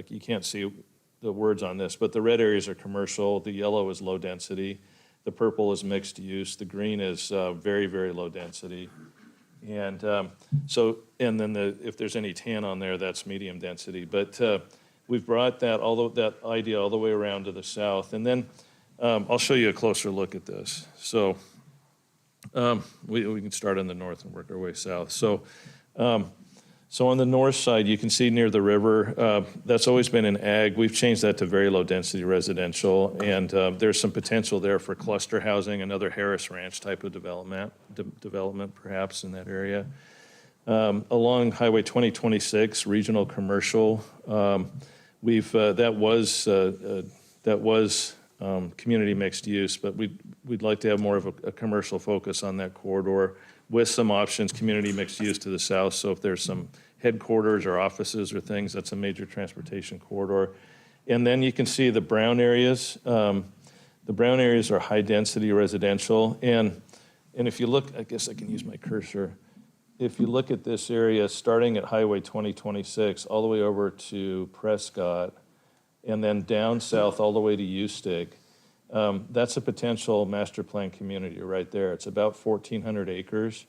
you can't see the words on this, but the red areas are commercial, the yellow is low density, the purple is mixed use, the green is very, very low density. And and then if there's any tan on there, that's medium density. But we've brought that idea all the way around to the south. And then I'll show you a closer look at this. So we can start in the north and work our way south. So on the north side, you can see near the river, that's always been an ag. We've changed that to very low density residential, and there's some potential there for cluster housing, another Harris Ranch type of development perhaps in that area. Along Highway 2026, regional commercial, that was community mixed use, but we'd like to have more of a commercial focus on that corridor, with some options, community mixed use to the south. So if there's some headquarters or offices or things, that's a major transportation corridor. And then you can see the brown areas. The brown areas are high density residential. And if you look, I guess I can use my cursor. If you look at this area, starting at Highway 2026, all the way over to Prescott, and then down south all the way to Ustick, that's a potential master plan community right there. It's about 1,400 acres,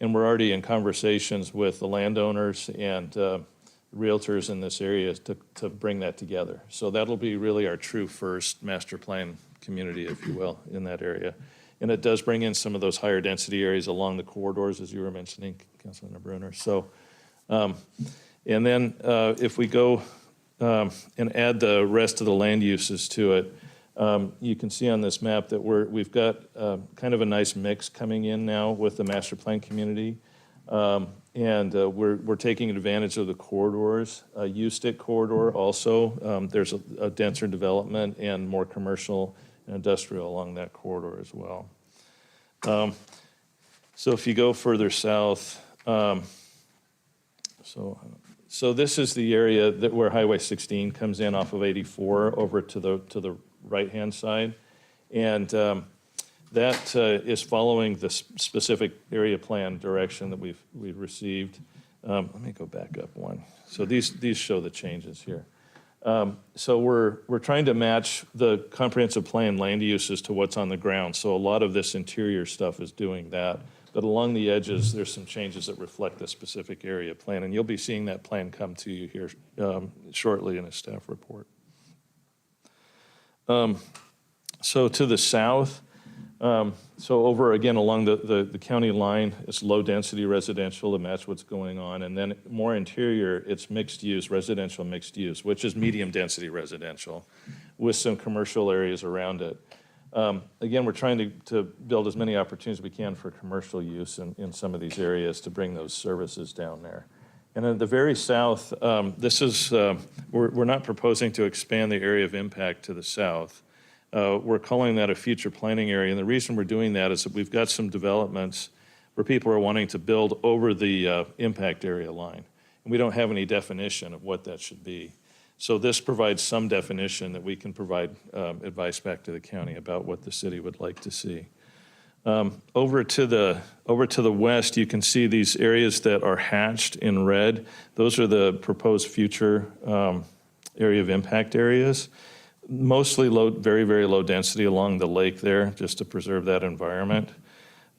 and we're already in conversations with the landowners and realtors in this area to bring that together. So that'll be really our true first master plan community, if you will, in that area. And it does bring in some of those higher density areas along the corridors, as you were mentioning, Councilman Bruner. So, and then if we go and add the rest of the land uses to it, you can see on this map that we've got kind of a nice mix coming in now with the master plan community. We're taking advantage of the corridors. U-Stick corridor also, there's a denser development and more commercial and industrial along that corridor as well. So if you go further south, so this is the area that where Highway 16 comes in off of 84 over to the right-hand side. And that is following the specific area plan direction that we've received. Let me go back up one. So these show the changes here. So we're trying to match the comprehensive plan land uses to what's on the ground. So a lot of this interior stuff is doing that. But along the edges, there's some changes that reflect the specific area plan. And you'll be seeing that plan come to you here shortly in a staff report. So to the south, so over again along the county line, it's low density residential to match what's going on. And then more interior, it's mixed use, residential mixed use, which is medium density residential with some commercial areas around it. Again, we're trying to build as many opportunities as we can for commercial use in some of these areas to bring those services down there. And at the very south, this is, we're not proposing to expand the area of impact to the south. We're calling that a future planning area. And the reason we're doing that is that we've got some developments where people are wanting to build over the impact area line. And we don't have any definition of what that should be. So this provides some definition that we can provide advice back to the county about what the city would like to see. Over to the west, you can see these areas that are hatched in red. Those are the proposed future area of impact areas. Mostly low, very, very low density along the lake there, just to preserve that environment.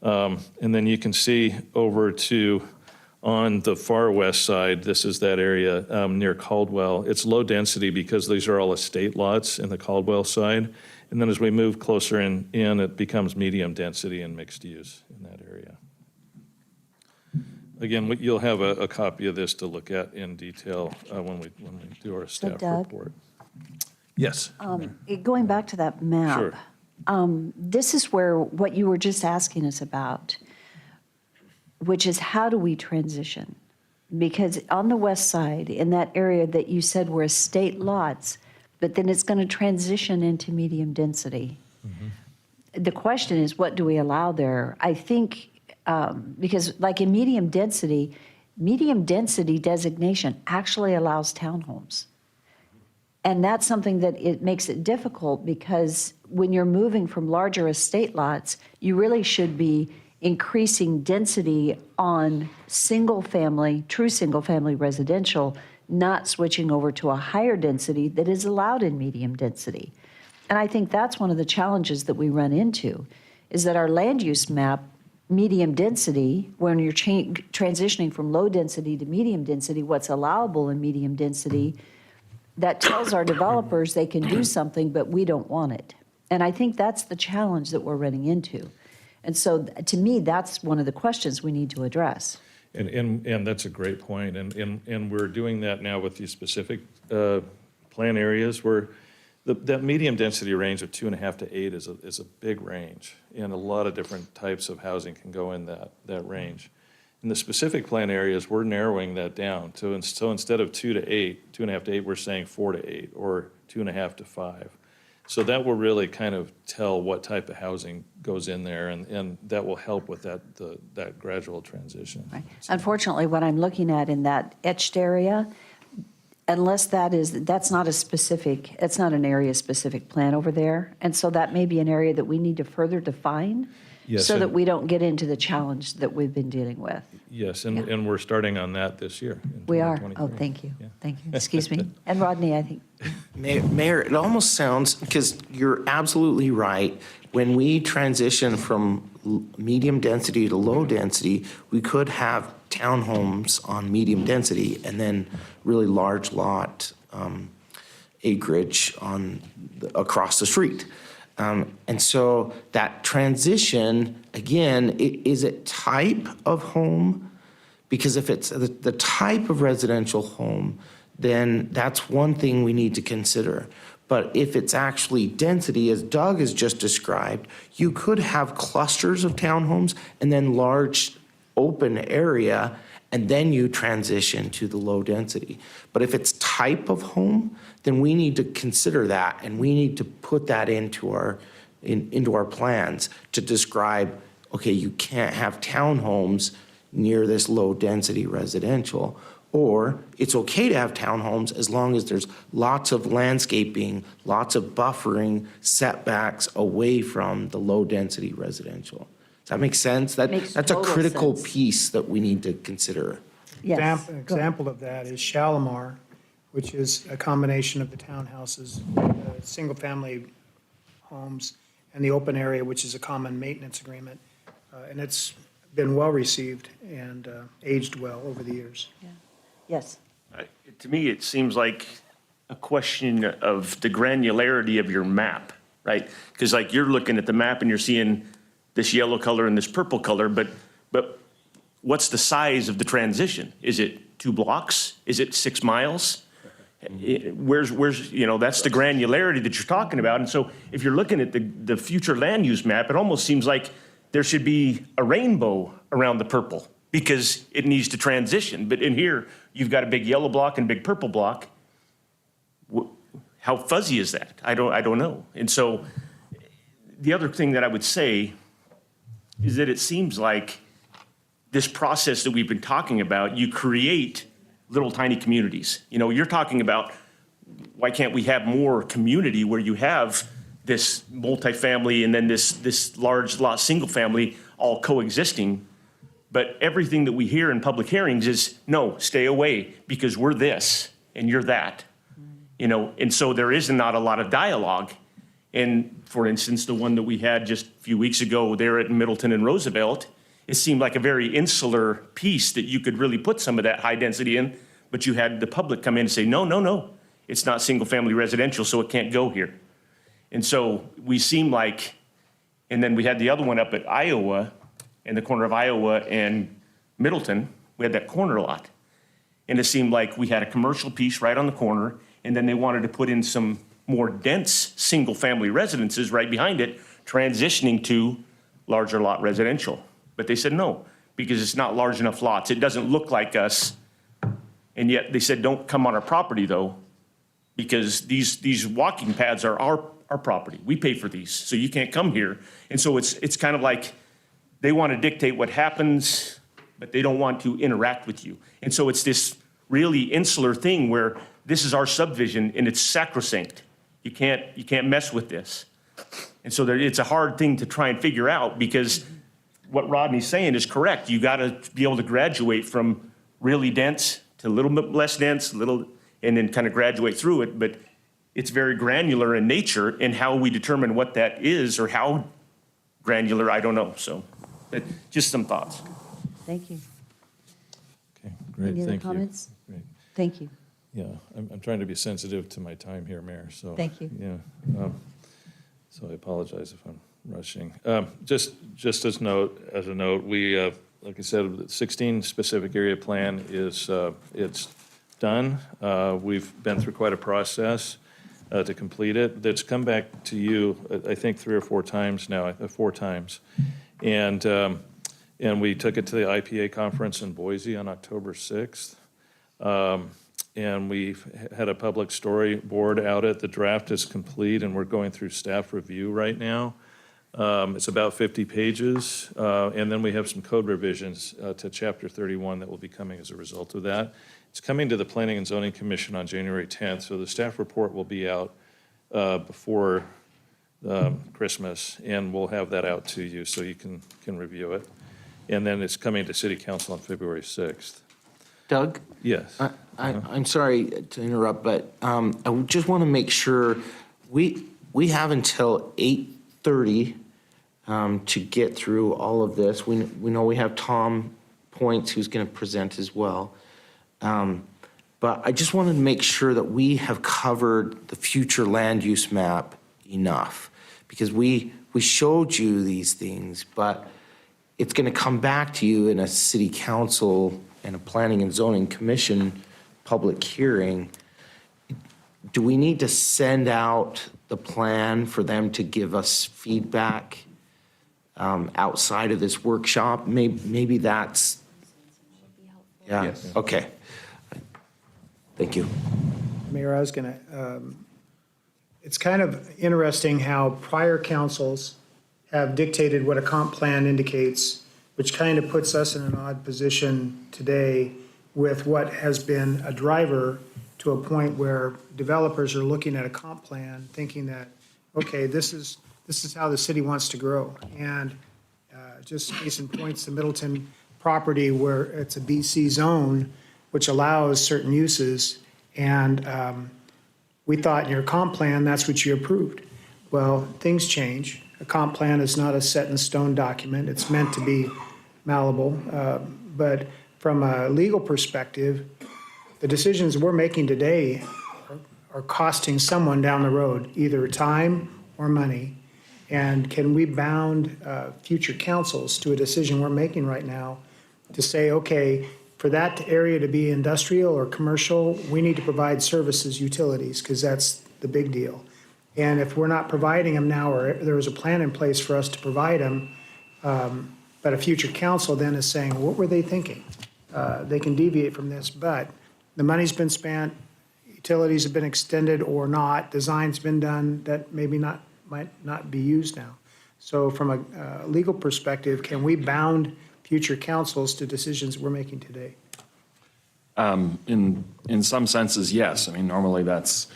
And then you can see over to on the far west side, this is that area near Caldwell. It's low density because these are all estate lots in the Caldwell side. And then as we move closer in it becomes medium density and mixed use in that area. Again, you'll have a copy of this to look at in detail when we do our staff Doug? report. Yes. Going back to that map, Sure. this is where what you were just asking us about, which is how do we transition? Because on the west side, in that area that you said were estate lots, but then it's going to transition into medium density. The question is, what do we allow there? I think, because like in medium density designation actually allows townhomes. And that's something that it makes it difficult because when you're moving from larger estate lots, you really should be increasing density on true single-family residential, not switching over to a higher density that is allowed in medium density. And I think that's one of the challenges that we run into, is that our land use map, medium density, when you're transitioning from low density to medium density, what's allowable in medium density, that tells our developers they can do something, but we don't want it. And I think that's the challenge that we're running into. And so to me, that's one of the questions we need to address. And that's a great point. And we're doing that now with these specific plan areas where that medium density range of 2.5 to 8 is a big range. And a lot of different types of housing can go in that range. In the specific plan areas, we're narrowing that down. So instead of 2.5 to 8, we're saying 4 to 8 or 2.5 to 5. So that will really kind of tell what type of housing goes in there, and that will help with that gradual transition. Right. Unfortunately, what I'm looking at in that etched area, unless that's not it's not an area-specific plan over there. And so that may be an area that we need to further define. Yes, so that and- we don't get into the challenge that we've been dealing with. Yes, and we're starting on that this year. in We are. 2023. Oh, thank you. Yeah. Thank you. Excuse me. And Rodney, I think. Mayor, it almost sounds, because you're absolutely right, when we transition from medium density to low density, we could have townhomes on medium density and then really large lot acreage across the street. And so that transition, again, is it type of home? Because if it's the type of residential home, then that's one thing we need to consider. But if it's actually density, as Doug has just described, you could have clusters of townhomes and then large open area, and then you transition to the low density. But if it's type of home, then we need to consider that, and we need to put that into our plans to describe, okay, you can't have townhomes near this low-density residential, or it's okay to have townhomes as long as there's lots of landscaping, lots of buffering, setbacks away from the low-density residential. Does that make sense? Makes That's a total critical sense. piece that we need to consider. Yes. An example of that is Shalimar, which is a combination of the townhouses, single-family homes, and the open area, which is a common maintenance agreement. And it's been well-received and aged well over the years. Yes. To me, it seems like a question of the granularity of your map, right? Because like you're looking at the map and you're seeing this yellow color and this purple color, but what's the size of the transition? Is it 2 blocks? Is it 6 miles? Where's, that's the granularity that you're talking about. And so if you're looking at the future land use map, it almost seems like there should be a rainbow around the purple because it needs to transition. But in here, you've got a big yellow block and big purple block. How fuzzy is that? I don't know. And so the other thing that I would say is that it seems like this process that we've been talking about, you create little tiny communities. You're talking about why can't we have more community where you have this multifamily and then this large lot single family all coexisting. But everything that we hear in public hearings is, no, stay away because we're this and you're that. And so there is not a lot of dialogue. And for instance, the one that we had just a few weeks ago there at Middleton and Roosevelt, it seemed like a very insular piece that you could really put some of that high density in, but you had the public come in and say, no, it's not single family residential, so it can't go here. And so we seem like, and then we had the other one up at Iowa, in the corner of Iowa and Middleton, we had that corner lot. And it seemed like we had a commercial piece right on the corner, and then they wanted to put in some more dense single-family residences right behind it, transitioning to larger lot residential. But they said no, because it's not large enough lots. It doesn't look like us. And yet they said, don't come on our property though, because these walking paths are our property. We pay for these, so you can't come here. And so it's kind of like they want to dictate what happens, but they don't want to interact with you. And so it's this really insular thing where this is our subdivision and it's sacrosanct. You can't mess with this. And so it's a hard thing to try and figure out because what Rodney's saying is correct. You got to be able to graduate from really dense to a little bit less dense, and then kind of graduate through it. But it's very granular in nature, and how we determine what that is or how granular, I don't know. So just some thoughts. Thank you. Okay, great, Any other thank you. comments? Great. Thank you. Yeah, I'm trying to be sensitive to my time here, Mayor, so. Thank you. Yeah, so I apologize if I'm rushing. Just as a note, we, like I said, the 16 specific area plan is, it's done. We've been through quite a process to complete it. That's come back to you, I think 3 or 4 times now, 4 times. And we took it to the IPA conference in Boise on October 6th. And we've had a public storyboard out at the draft is complete, and we're going through staff review right now. It's about 50 pages, and then we have some code revisions to Chapter 31 that will be coming as a result of that. It's coming to the Planning and Zoning Commission on January 10th, so the staff report will be out before Christmas, and we'll have that out to you so you can review it. And then it's coming to City Council on February 6th. Doug? Yes. I'm sorry to interrupt, but I just want to make sure we have until 8:30 to get through all of this. We know we have Tom Points who's going to present as well. But I just wanted to make sure that we have covered the future land use map enough, because we showed you these things, but it's going to come back to you in a city council and a planning and zoning commission public hearing. Do we need to send out the plan for them to give us feedback outside of this workshop? Maybe that's Yeah, Yes. okay. Thank you. Mayor, I was going to, it's kind of interesting how prior councils have dictated what a comp plan indicates, which kind of puts us in an odd position today with what has been a driver to a point where developers are looking at a comp plan, thinking that, okay, this is how the city wants to grow. And just case in points, the Middleton property where it's a BC zone, which allows certain uses. And we thought in your comp plan, that's what you approved. Well, things change. A comp plan is not a set in stone document. It's meant to be malleable. But from a legal perspective, the decisions we're making today are costing someone down the road, either time or money. And can we bound future councils to a decision we're making right now to say, okay, for that area to be industrial or commercial, we need to provide services, utilities, because that's the big deal. And if we're not providing them now, or there was a plan in place for us to provide them, but a future council then is saying, what were they thinking? They can deviate from this, but the money's been spent, utilities have been extended or not, design's been done that maybe might not be used now. So from a legal perspective, can we bound future councils to decisions we're making today? In some senses, yes. I mean, normally that's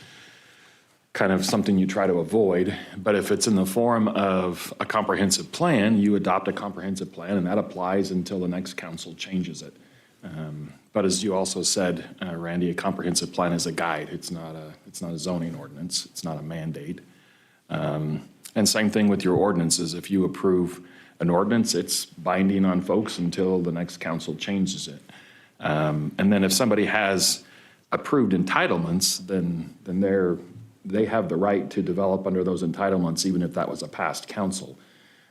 kind of something you try to avoid, but if it's in the form of a comprehensive plan, you adopt a comprehensive plan, and that applies until the next council changes it. But as you also said, Randy, a comprehensive plan is a guide. It's not a zoning ordinance. It's not a mandate. And same thing with your ordinances. If you approve an ordinance, it's binding on folks until the next council changes it. And then if somebody has approved entitlements, then they have the right to develop under those entitlements, even if that was a past council.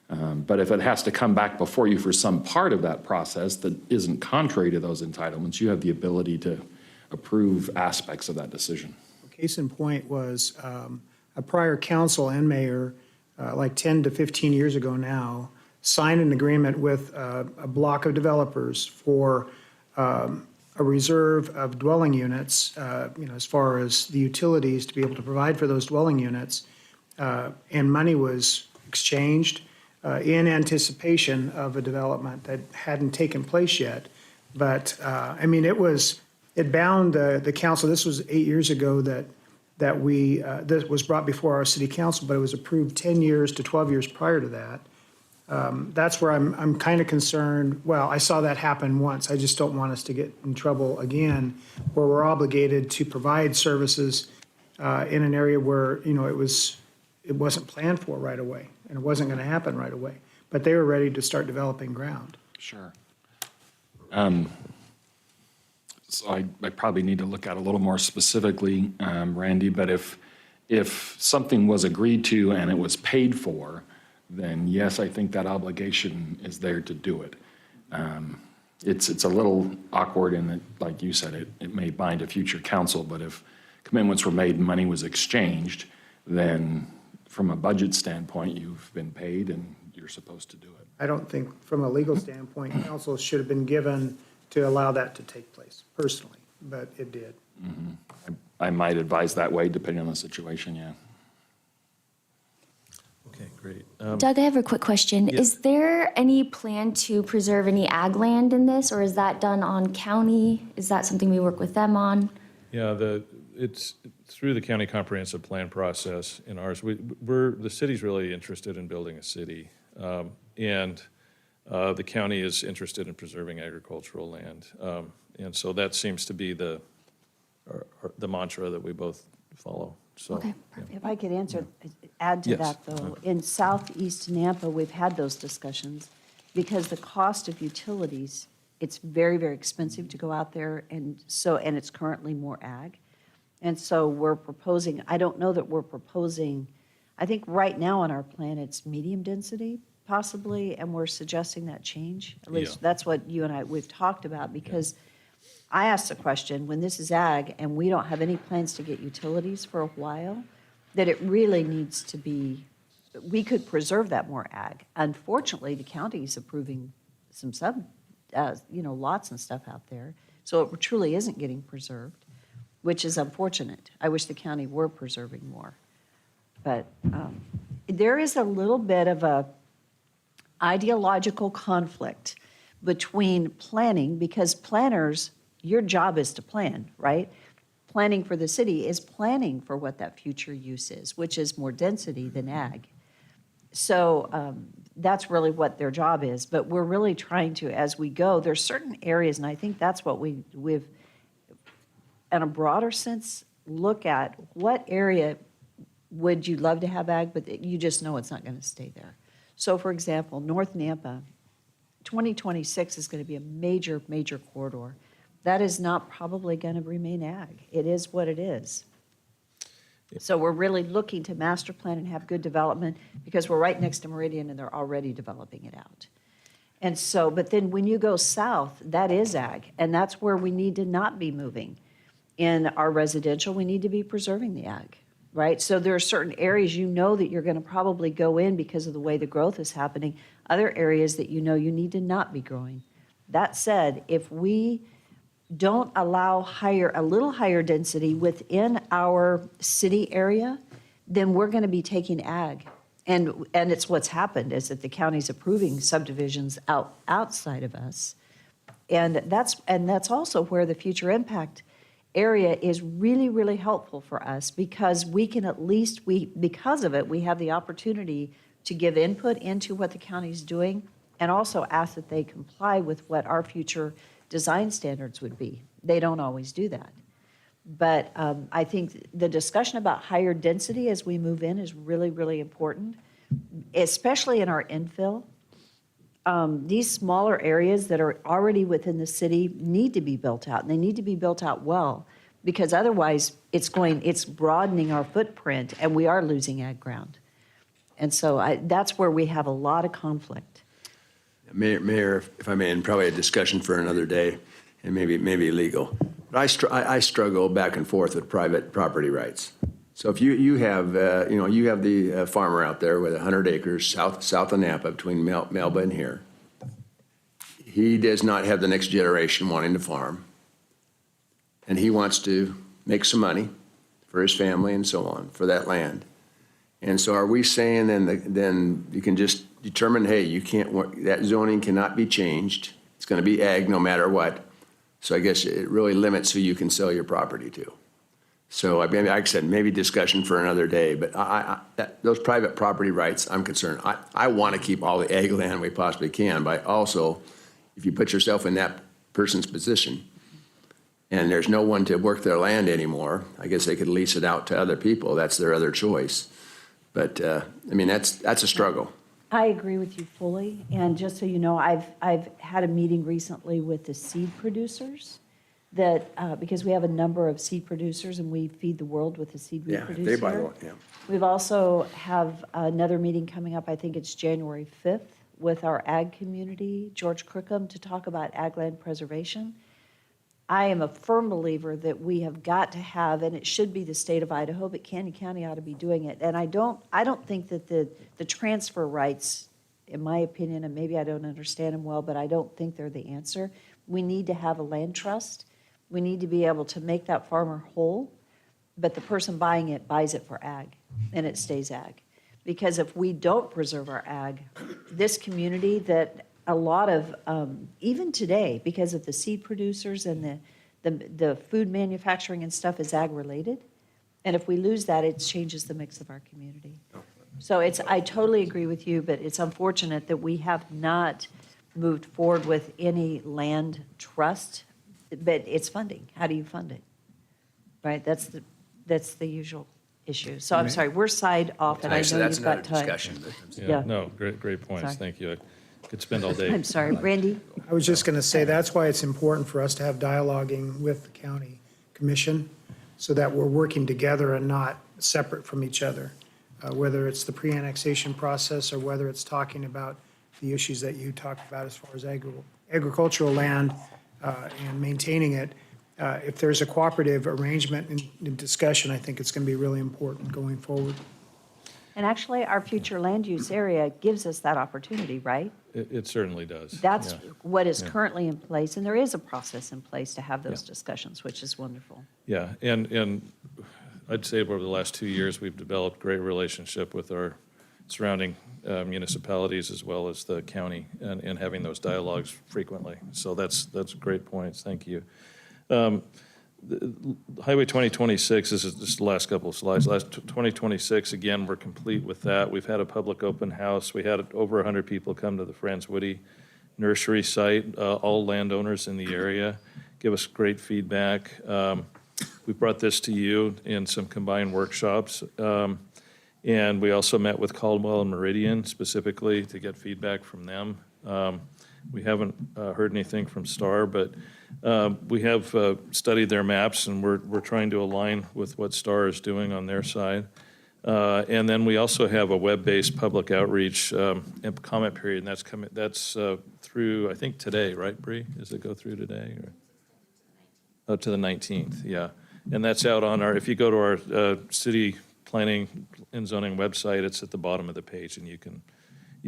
But if it has to come back before you for some part of that process that isn't contrary to those entitlements, you have the ability to approve aspects of that decision. Case in point was a prior council and mayor, like 10 to 15 years ago now, signed an agreement with a block of developers for a reserve of dwelling units, as far as the utilities to be able to provide for those dwelling units. And money was exchanged in anticipation of a development that hadn't taken place yet. But, it bound the council. This was 8 years ago that this was brought before our city council, but it was approved 10 years to 12 years prior to that. That's where I'm kind of concerned. Well, I saw that happen once. I just don't want us to get in trouble again, where we're obligated to provide services in an area where, it wasn't planned for right away, and it wasn't going to happen right away. But they were ready to start developing ground. Sure. So I probably need to look at a little more specifically, Randy, but if something was agreed to and it was paid for, then yes, I think that obligation is there to do it. It's a little awkward in that, like you said, it may bind a future council, but if commitments were made and money was exchanged, then from a budget standpoint, you've been paid and you're supposed to do it. I don't think, from a legal standpoint, council should have been given to allow that to take place, personally, but it did. I might advise that way, depending on the situation, yeah. Okay, great. Doug, I have a quick question. Yeah. Is there any plan to preserve any ag land in this, or is that done on county? Is that something we work with them on? Yeah, it's through the county comprehensive plan process in ours. The city's really interested in building a city. And the county is interested in preserving agricultural land. And so that seems to be the mantra that we both follow. So, Okay, yeah. perfect. If I could add to Yes. that, though. In southeast Nampa, we've had those discussions because the cost of utilities, it's very, very expensive to go out there, and it's currently more ag. And so we're proposing, I don't know that we're proposing, I think right now on our plan, it's medium density possibly, and we're suggesting that change. At least Yeah. that's what you and we've talked about, because I asked the question, when this is ag and we don't have any plans to get utilities for a while, that it really needs to be, we could preserve that more ag. Unfortunately, the county is approving some lots and stuff out there. So it truly isn't getting preserved, which is unfortunate. I wish the county were preserving more. But there is a little bit of a ideological conflict between planning, because planners, your job is to plan, right? Planning for the city is planning for what that future use is, which is more density than ag. So that's really what their job is. But we're really trying to, as we go, there's certain areas, and I think that's what we've, in a broader sense, look at what area would you love to have ag, but you just know it's not going to stay there. So, for example, North Nampa, 2026 is going to be a major, major corridor. That is not probably going to remain ag. It is what it is. So we're really looking to master plan and have good development because we're right next to Meridian and they're already developing it out. And so, but then when you go south, that is ag, and that's where we need to not be moving. In our residential, we need to be preserving the ag, right? So there are certain areas you know that you're going to probably go in because of the way the growth is happening, other areas that you know you need to not be growing. That said, if we don't allow a little higher density within our city area, then we're going to be taking ag. And it's what's happened is that the county's approving subdivisions outside of us. And that's also where the future impact area is really, really helpful for us because we can at least, because of it, we have the opportunity to give input into what the county's doing and also ask that they comply with what our future design standards would be. They don't always do that. But I think the discussion about higher density as we move in is really, really important, especially in our infill. These smaller areas that are already within the city need to be built out, and they need to be built out well, because otherwise it's broadening our footprint, and we are losing ag ground. And so that's where we have a lot of conflict. Mayor, if I may, and probably a discussion for another day, and maybe legal. But I struggle back and forth with private property rights. So if you have the farmer out there with 100 acres south of Nampa between Melba and here. He does not have the next generation wanting to farm, and he wants to make some money for his family and so on for that land. And so are we saying then you can just determine, hey, you can't, that zoning cannot be changed. It's going to be ag no matter what. So I guess it really limits who you can sell your property to. So I mean, like I said, maybe discussion for another day, but those private property rights, I'm concerned. I want to keep all the ag land we possibly can, but also, if you put yourself in that person's position and there's no one to work their land anymore, I guess they could lease it out to other people. That's their other choice. But I mean, that's a struggle. I agree with you fully. And just so you know, I've had a meeting recently with the seed producers that, because we have a number of seed producers and we feed the world with the seed we produce they buy here. one, yeah. We've also have another meeting coming up, I think it's January 5th, with our ag community, George Crookham, to talk about ag land preservation. I am a firm believer that we have got to have, and it should be the state of Idaho, but Canyon County ought to be doing it. And I don't think that the transfer rights, in my opinion, and maybe I don't understand them well, but I don't think they're the answer. We need to have a land trust. We need to be able to make that farmer whole, but the person buying it buys it for ag, and it stays ag. Because if we don't preserve our ag, this community that a lot of, even today, because of the seed producers and the food manufacturing and stuff is ag-related. And if we lose that, it changes the mix of our community. So I totally agree with you, but it's unfortunate that we have not moved forward with any land trust, but it's funding. How do you fund it? Right, that's the usual issue. So I'm sorry, we're side off, and I know you've got time. Yeah, no, great points. Sorry. Thank you. I could spend all day. I'm sorry, Randy? I was just going to say, that's why it's important for us to have dialoguing with the county commission so that we're working together and not separate from each other, whether it's the pre-annexation process or whether it's talking about the issues that you talked about as far as agricultural land and maintaining it. If there's a cooperative arrangement and discussion, I think it's going to be really important going forward. And actually, our future land use area gives us that opportunity, right? It certainly does. That's Yeah. what is Yeah. currently in place, and there is a process in place to have those discussions, which is wonderful. Yeah, and I'd say over the last 2 years, we've developed great relationship with our surrounding municipalities as well as the county and having those dialogues frequently. So that's great points. Thank you. Highway 2026, this is just the last couple of slides. Last 2026, again, we're complete with that. We've had a public open house. We had over 100 people come to the Franz Woody Nursery site, all landowners in the area, give us great feedback. We brought this to you in some combined workshops. And we also met with Caldwell and Meridian specifically to get feedback from them. We haven't heard anything from Star, but we have studied their maps, and we're trying to align with what Star is doing on their side. And then we also have a web-based public outreach and comment period, and that's through, I think, today, right, Bree? Does it go through today? Or? Oh, to the 19th, yeah. And that's out on our, if you go to our city planning and zoning website, it's at the bottom of the page, and you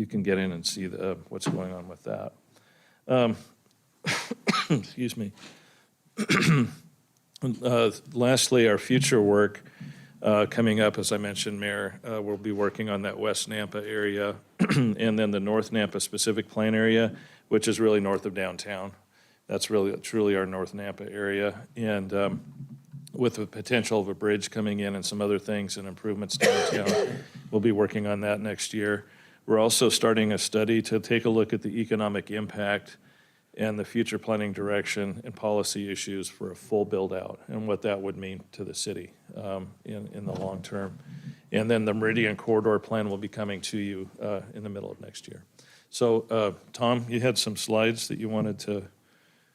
can get in and see what's going on with that. Excuse me. Lastly, our future work coming up, as I mentioned, Mayor, we'll be working on that West Nampa area and then the North Nampa specific plan area, which is really north of downtown. That's really truly our North Nampa area. And with the potential of a bridge coming in and some other things and improvements downtown, we'll be working on that next year. We're also starting a study to take a look at the economic impact and the future planning direction and policy issues for a full build-out and what that would mean to the city in the long term. And then the Meridian Corridor Plan will be coming to you in the middle of next year. So, Tom, you had some slides that you wanted to...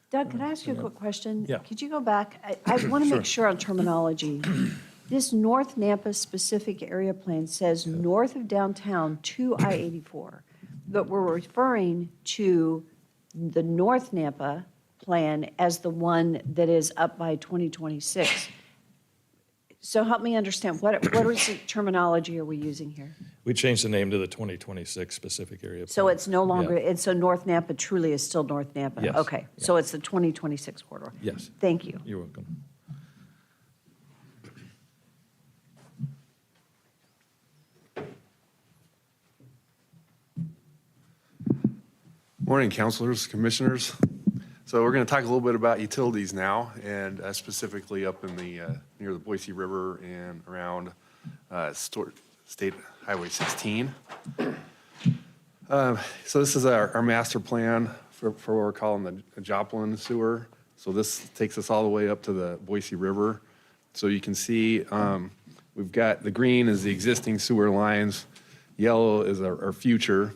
Doug, can I ask you a quick question? Yeah. Could you go back? I want to Sure. make sure on terminology. This North Nampa specific area plan says north of downtown to I-84, but we're referring to the North Nampa plan as the one that is up by 2026. So help me understand, what is the terminology are we using here? We changed the name to the 2026 specific area. So plan. it's no longer, Yeah. and so North Nampa truly is still North Nampa? Yes. Okay, so it's the 2026 corridor? Yes. Thank you. You're welcome. Morning, councilors, commissioners. So we're going to talk a little bit about utilities now, and specifically up in the near the Boise River and around State Highway 16. So this is our master plan for what we're calling the Joplin sewer. So this takes us all the way up to the Boise River. So you can see we've got the green is the existing sewer lines, yellow is our future,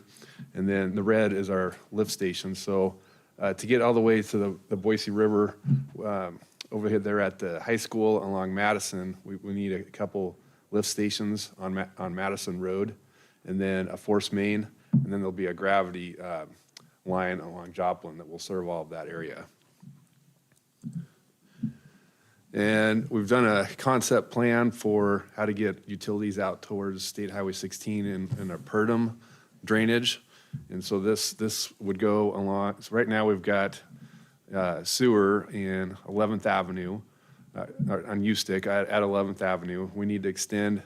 and then the red is our lift station. So to get all the way to the Boise River, over here there at the high school along Madison, we need a couple lift stations on Madison Road, and then a force main, and then there'll be a gravity line along Joplin that will serve all of that area. And we've done a concept plan for how to get utilities out towards State Highway 16 and a Purdom drainage. And so this would go along, so right now we've got sewer in 11th Avenue, on U-Stick at 11th Avenue. We need to extend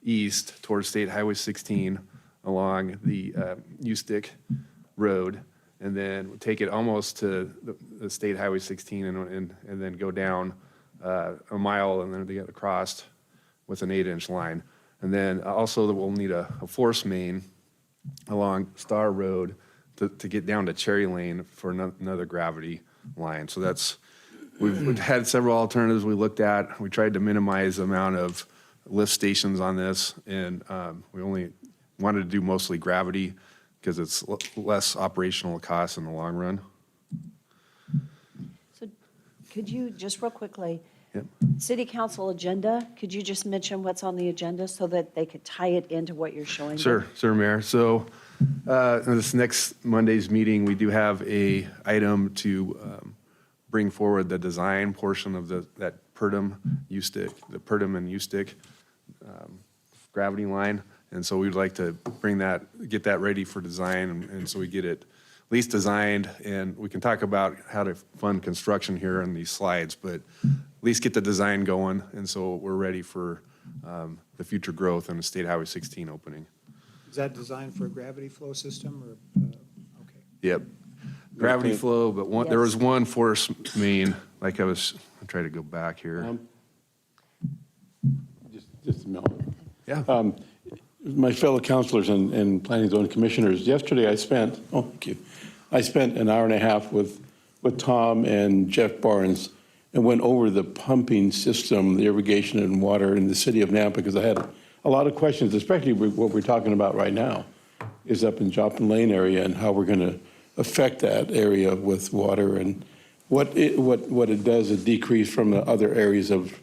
east towards State Highway 16 along the U-Stick Road, and then take it almost to the State Highway 16 and then go down a mile and then to get across with an 8-inch line. And then also we'll need a force main along Star Road to get down to Cherry Lane for another gravity line. So that's, we've had several alternatives we looked at. We tried to minimize the amount of lift stations on this, and we only wanted to do mostly gravity because it's less operational cost in the long run. So could you, just real quickly, Yep. city council agenda, could you just mention what's on the agenda so that they could tie it into what you're showing them? Sure, Mayor. So this next Monday's meeting, we do have a item to bring forward the design portion of that Purdom U-Stick, the Purdom and U-Stick gravity line. And so we'd like to get that ready for design, and so we get it at least designed, and we can talk about how to fund construction here in these slides, but at least get the design going, and so we're ready for the future growth and the State Highway 16 opening. Is that designed for a gravity flow system or, okay. Yep. Gravity flow, but there was one force main, like I'm trying to go back here. Just a moment. Yeah. My fellow councilors and planning zone commissioners, yesterday I spent an hour and a half with Tom and Jeff Barnes and went over the pumping system, the irrigation and water in the city of Nampa, because I had a lot of questions, especially what we're talking about right now, is up in Joplin Lane area and how we're going to affect that area with water and what it does, a decrease from the other areas of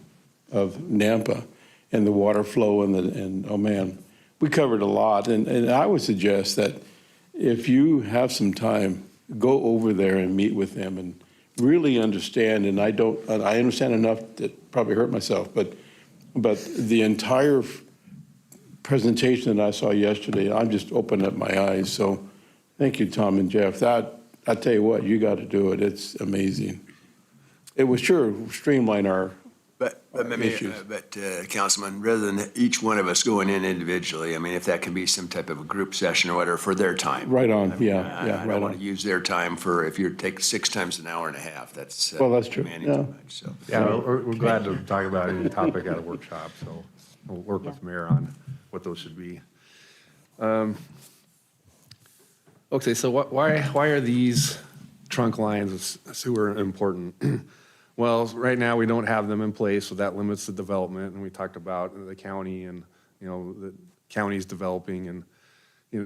Nampa and the water flow and oh man, we covered a lot. And I would suggest that if you have some time, go over there and meet with them and really understand. And I understand enough that probably hurt myself, but the entire presentation that I saw yesterday, I'm just opening up my eyes. So thank you, Tom and Jeff. I tell you what, you got to do it. It's amazing. It would sure streamline our issues. Councilman, rather than each one of us going in individually, I mean, if that can be some type of a group session or whatever for their time. Right on, I mean, yeah, I right don't want on. to use their time for, if you take 6 times an hour and a half, that's. Well, that's true, demanding yeah. too much, so. Yeah, we're glad to talk about any topic at a workshop, so we'll work with Mayor on what those should be. Okay, so why are these trunk lines of sewer important? Well, right now, we don't have them in place, so that limits the development, and we talked about the county and, the county's developing, and,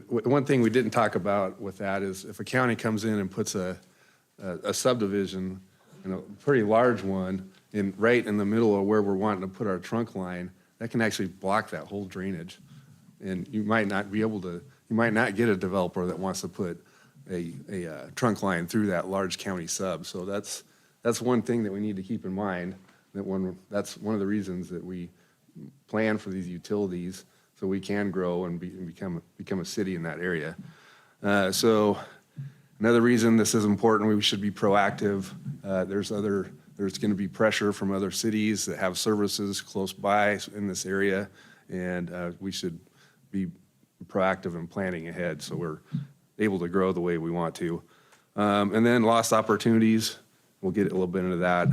one thing we didn't talk about with that is if a county comes in and puts a subdivision, a pretty large one, right in the middle of where we're wanting to put our trunk line, that can actually block that whole drainage. And you might not get a developer that wants to put a trunk line through that large county sub. So that's one thing that we need to keep in mind, that's one of the reasons that we plan for these utilities, so we can grow and become a city in that area. So another reason this is important, we should be proactive. There's going to be pressure from other cities that have services close by in this area, and we should be proactive in planning ahead so we're able to grow the way we want to. And then lost opportunities, we'll get a little bit into that.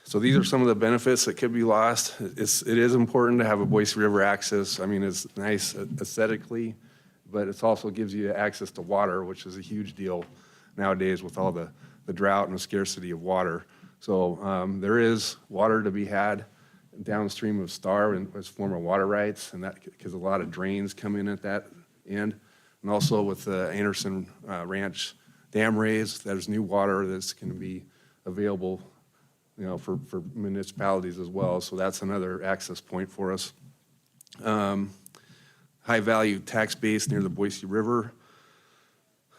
So these are some of the benefits that could be lost. It is important to have a Boise River access. I mean, it's nice aesthetically, but it also gives you access to water, which is a huge deal nowadays with all the drought and the scarcity of water. So there is water to be had downstream of Star and as former water rights, and that because a lot of drains come in at that end. And also with the Anderson Ranch dam raise, there's new water that's going to be available, for municipalities as well. So that's another access point for us. High value tax base near the Boise River.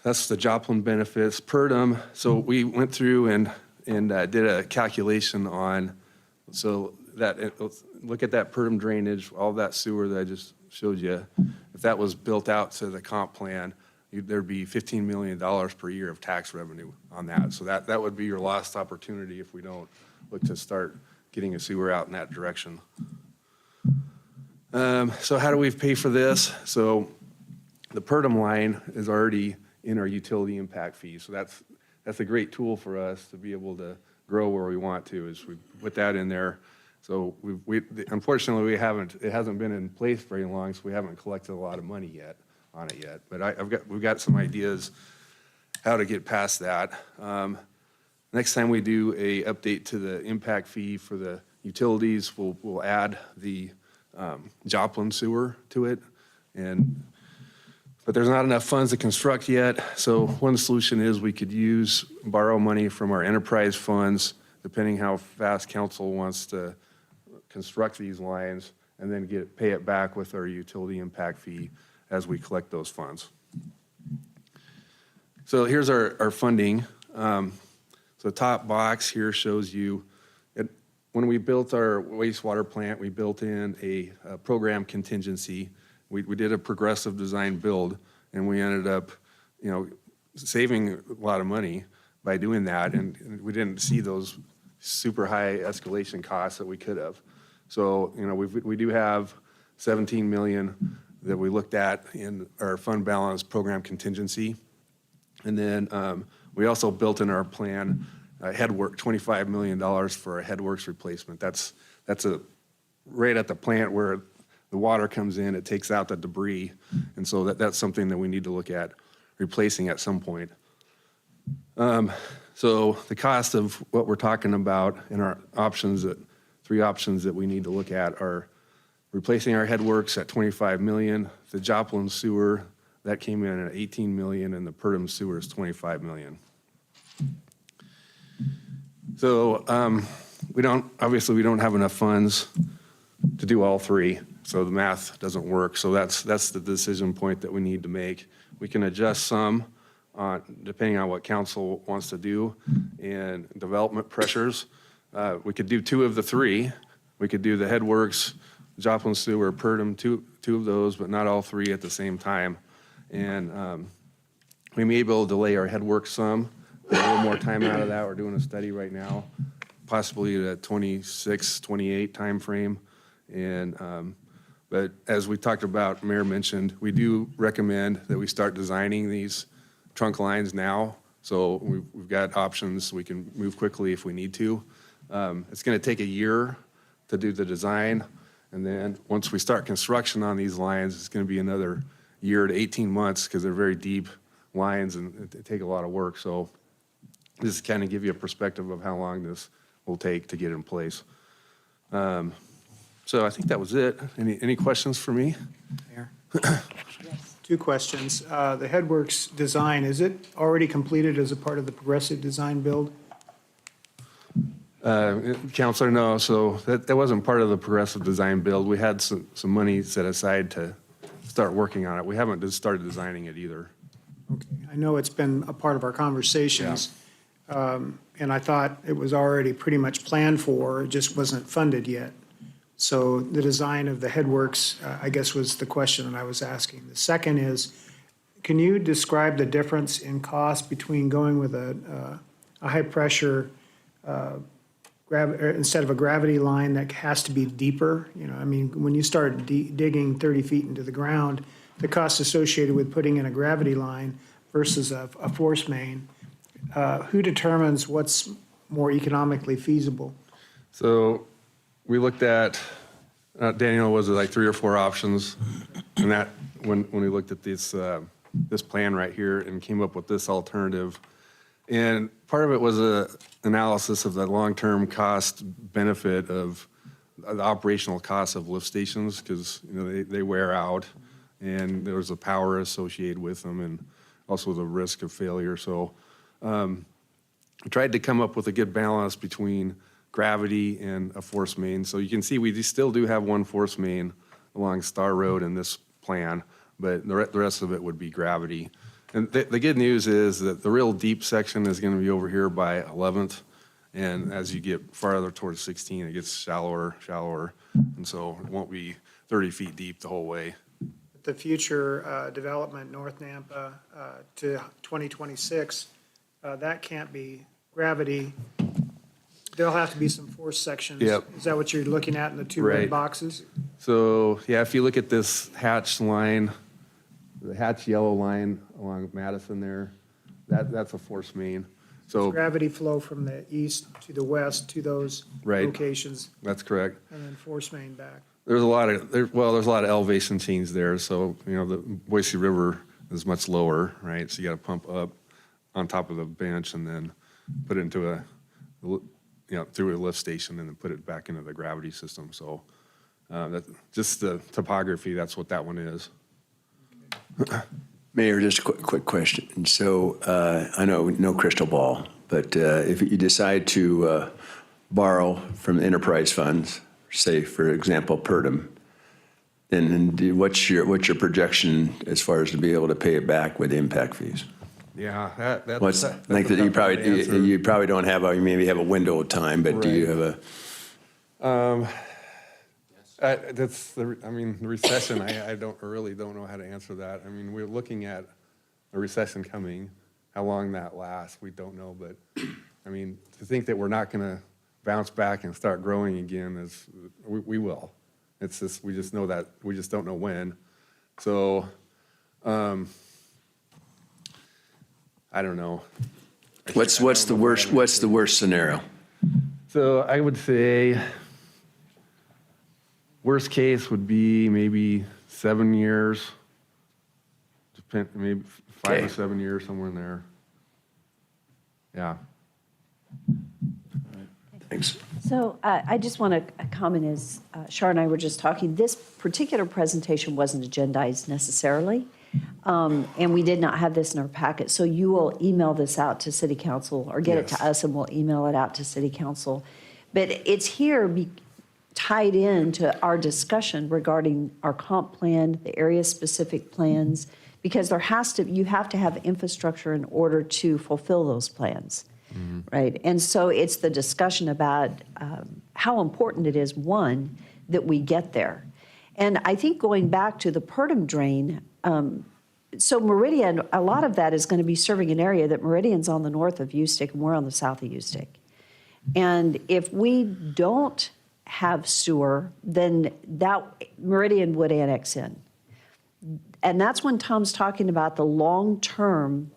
That's the Joplin benefits. PERDM, so we went through and did a calculation on, look at that PERDM drainage, all that sewer that I just showed you. If that was built out to the comp plan, there'd be $15 million per year of tax revenue on that. So that would be your lost opportunity if we don't look to start getting a sewer out in that direction. So how do we pay for this? So the PERDM line is already in our utility impact fee. So that's a great tool for us to be able to grow where we want to, is we put that in there. So unfortunately, it hasn't been in place very long, so we haven't collected a lot of money on it yet. But we've got some ideas how to get past that. Next time we do a update to the impact fee for the utilities, we'll add the Joplin sewer to it. But there's not enough funds to construct yet. So one solution is we could borrow money from our enterprise funds, depending how fast council wants to construct these lines, and then pay it back with our utility impact fee as we collect those funds. So here's our funding. So the top box here shows you when we built our wastewater plant, we built in a program contingency. We did a progressive design build, and we ended up, saving a lot of money by doing that, and we didn't see those super high escalation costs that we could have. So, we do have 17 million that we looked at in our fund balance program contingency. And then we also built in our plan headwork, $25 million for a headworks replacement. That's right at the plant where the water comes in, it takes out the debris. And so that's something that we need to look at replacing at some point. So the cost of what we're talking about in our options, three options that we need to look at are replacing our headworks at 25 million, the Joplin sewer, that came in at 18 million, and the Purdom sewer is 25 million. So obviously we don't have enough funds to do all three, so the math doesn't work. So that's the decision point that we need to make. We can adjust some depending on what council wants to do and development pressures. We could do two of the three. We could do the headworks, Joplin sewer, Purdom, two of those, but not all three at the same time. And we may be able to delay our headworks some, get a little more time out of that. We're doing a study right now, possibly the 26, 28 timeframe. And but as we talked about, Mayor mentioned, we do recommend that we start designing these trunk lines now. So we've got options. We can move quickly if we need to. It's going to take a year to do the design. And then once we start construction on these lines, it's going to be another year to 18 months because they're very deep lines and they take a lot of work. So this kind of give you a perspective of how long this will take to get in place. So I think that was it. Any questions for me? Mayor? Two questions. The headworks design, is it already completed as a part of the progressive design build? Counselor, no. So that wasn't part of the progressive design build. We had some money set aside to start working on it. We haven't just started designing it either. Okay. I know it's been a part of our conversations, and I thought it was already pretty much planned for, it just wasn't funded yet. So the design of the headworks, I guess, was the question that I was asking. The second is, can you describe the difference in cost between going with a high-pressure instead of a gravity line that has to be deeper? When you start digging 30 feet into the ground, the cost associated with putting in a gravity line versus a force main, who determines what's more economically feasible? So we looked at, Daniel, was it like 3 or 4 options? And that, when we looked at this plan right here and came up with this alternative. And part of it was a analysis of the long-term cost benefit of the operational costs of lift stations, because they wear out and there was a power associated with them and also the risk of failure. So we tried to come up with a good balance between gravity and a force main. So you can see we still do have one force main along Star Road in this plan, but the rest of it would be gravity. And the good news is that the real deep section is going to be over here by 11th. And as you get farther towards 16, it gets shallower. And so it won't be 30 feet deep the whole way. The future development, North Nampa to 2026, that can't be gravity. There'll have to be some force sections. Yep. Is that what you're looking at in the two red Right. boxes? So, yeah, if you look at this hatch line, the hatch yellow line along Madison there, that's a force main. So, Gravity flow from the east to the west to those Right. locations, that's correct. and then force main back. There's a lot of elevation change there. So, the Boise River is much lower, right? So you got to pump up on top of the bench and then put it into through a lift station and then put it back into the gravity system. So that just the topography, that's what that one is. Mayor, just a quick question. So I know no crystal ball, but if you decide to borrow from the enterprise funds, say, for example, Purdom, then what's your projection as far as to be able to pay it back with impact fees? Yeah, What's like that you probably don't have, you maybe have a window of time, but do you have a? That's the recession, I really don't know how to answer that. I mean, we're looking at a recession coming. How long that lasts, we don't know, but, I mean, to think that we're not gonna bounce back and start growing again is, we will. It's just, we just know that, we just don't know when. So, I don't know. What's the worst scenario? So I would say, worst case would be maybe 7 years, maybe 5 Okay. to 7 years, somewhere in there. Yeah. Thanks. So I just want to comment, as Shar and I were just talking, this particular presentation wasn't agendized necessarily, and we did not have this in our packet. So you will email this out to City Council, or get it Yes. to us, and we'll email it out to City Council. But it's here tied into our discussion regarding our comp plan, the area-specific plans, because you have to have infrastructure in order to fulfill those plans. Right? And so it's the discussion about how important it is, one, that we get there. And I think going back to the Purdom drain, so Meridian, a lot of that is going to be serving an area that Meridian's on the north of Ustick and we're on the south of Ustick. And if we don't have sewer, then that Meridian would annex in. And that's when Tom's talking about the long-term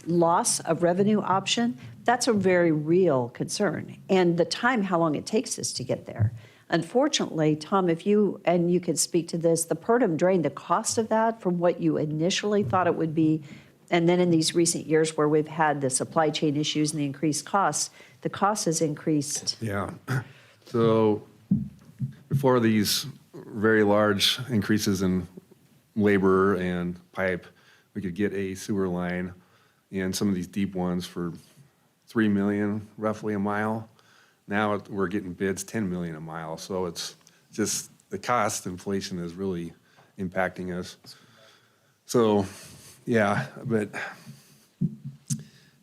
loss of revenue option. That's a very real concern. And the time, how long it takes us to get there. Unfortunately, Tom, if you could speak to this, the Purdom drain, the cost of that from what you initially thought it would be, and then in these recent years where we've had the supply chain issues and the increased costs, the cost has increased. Yeah. So before these very large increases in labor and pipe, we could get a sewer line and some of these deep ones for $3 million roughly a mile. Now we're getting bids $10 million a mile. So it's just the cost inflation is really impacting us. So, yeah, but,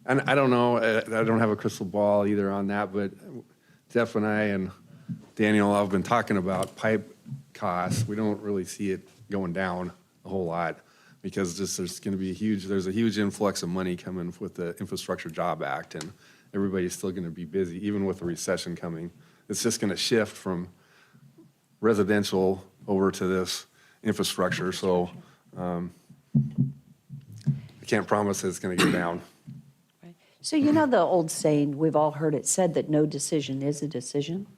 and I don't know, I don't have a crystal ball either on that, but Jeff and I and Daniel have been talking about pipe costs. We don't really see it going down a whole lot because there's going to be there's a huge influx of money coming with the Infrastructure Job Act, and everybody's still going to be busy, even with the recession coming. It's just going to shift from residential over to this infrastructure, so I can't promise it's going to go down. So you know the old saying, we've all heard it said, that no decision is a decision.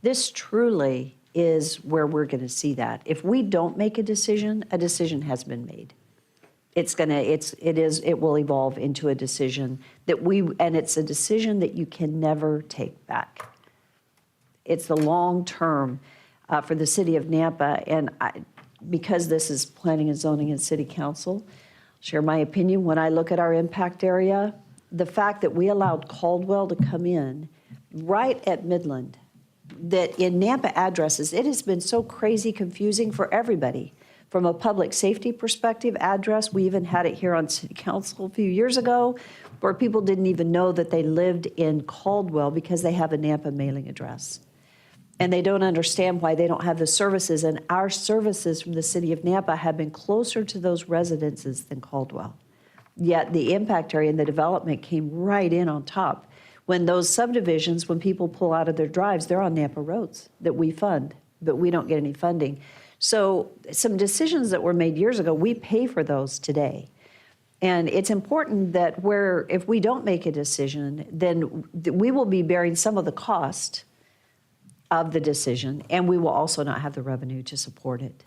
This truly is where we're going to see that. If we don't make a decision has been made. It will evolve into a decision and it's a decision that you can never take back. It's the long term for the city of Nampa, and because this is planning and zoning and city council, I'll share my opinion. When I look at our impact area, the fact that we allowed Caldwell to come in right at Midland, that in Nampa addresses, it has been so crazy confusing for everybody. From a public safety perspective, address, we even had it here on city council a few years ago, where people didn't even know that they lived in Caldwell because they have a Nampa mailing address. And they don't understand why they don't have the services. And our services from the city of Nampa have been closer to those residences than Caldwell. Yet the impact area and the development came right in on top. When those subdivisions, when people pull out of their drives, they're on Nampa roads that we fund, but we don't get any funding. So some decisions that were made years ago, we pay for those today. And it's important that if we don't make a decision, then we will be bearing some of the cost of the decision, and we will also not have the revenue to support it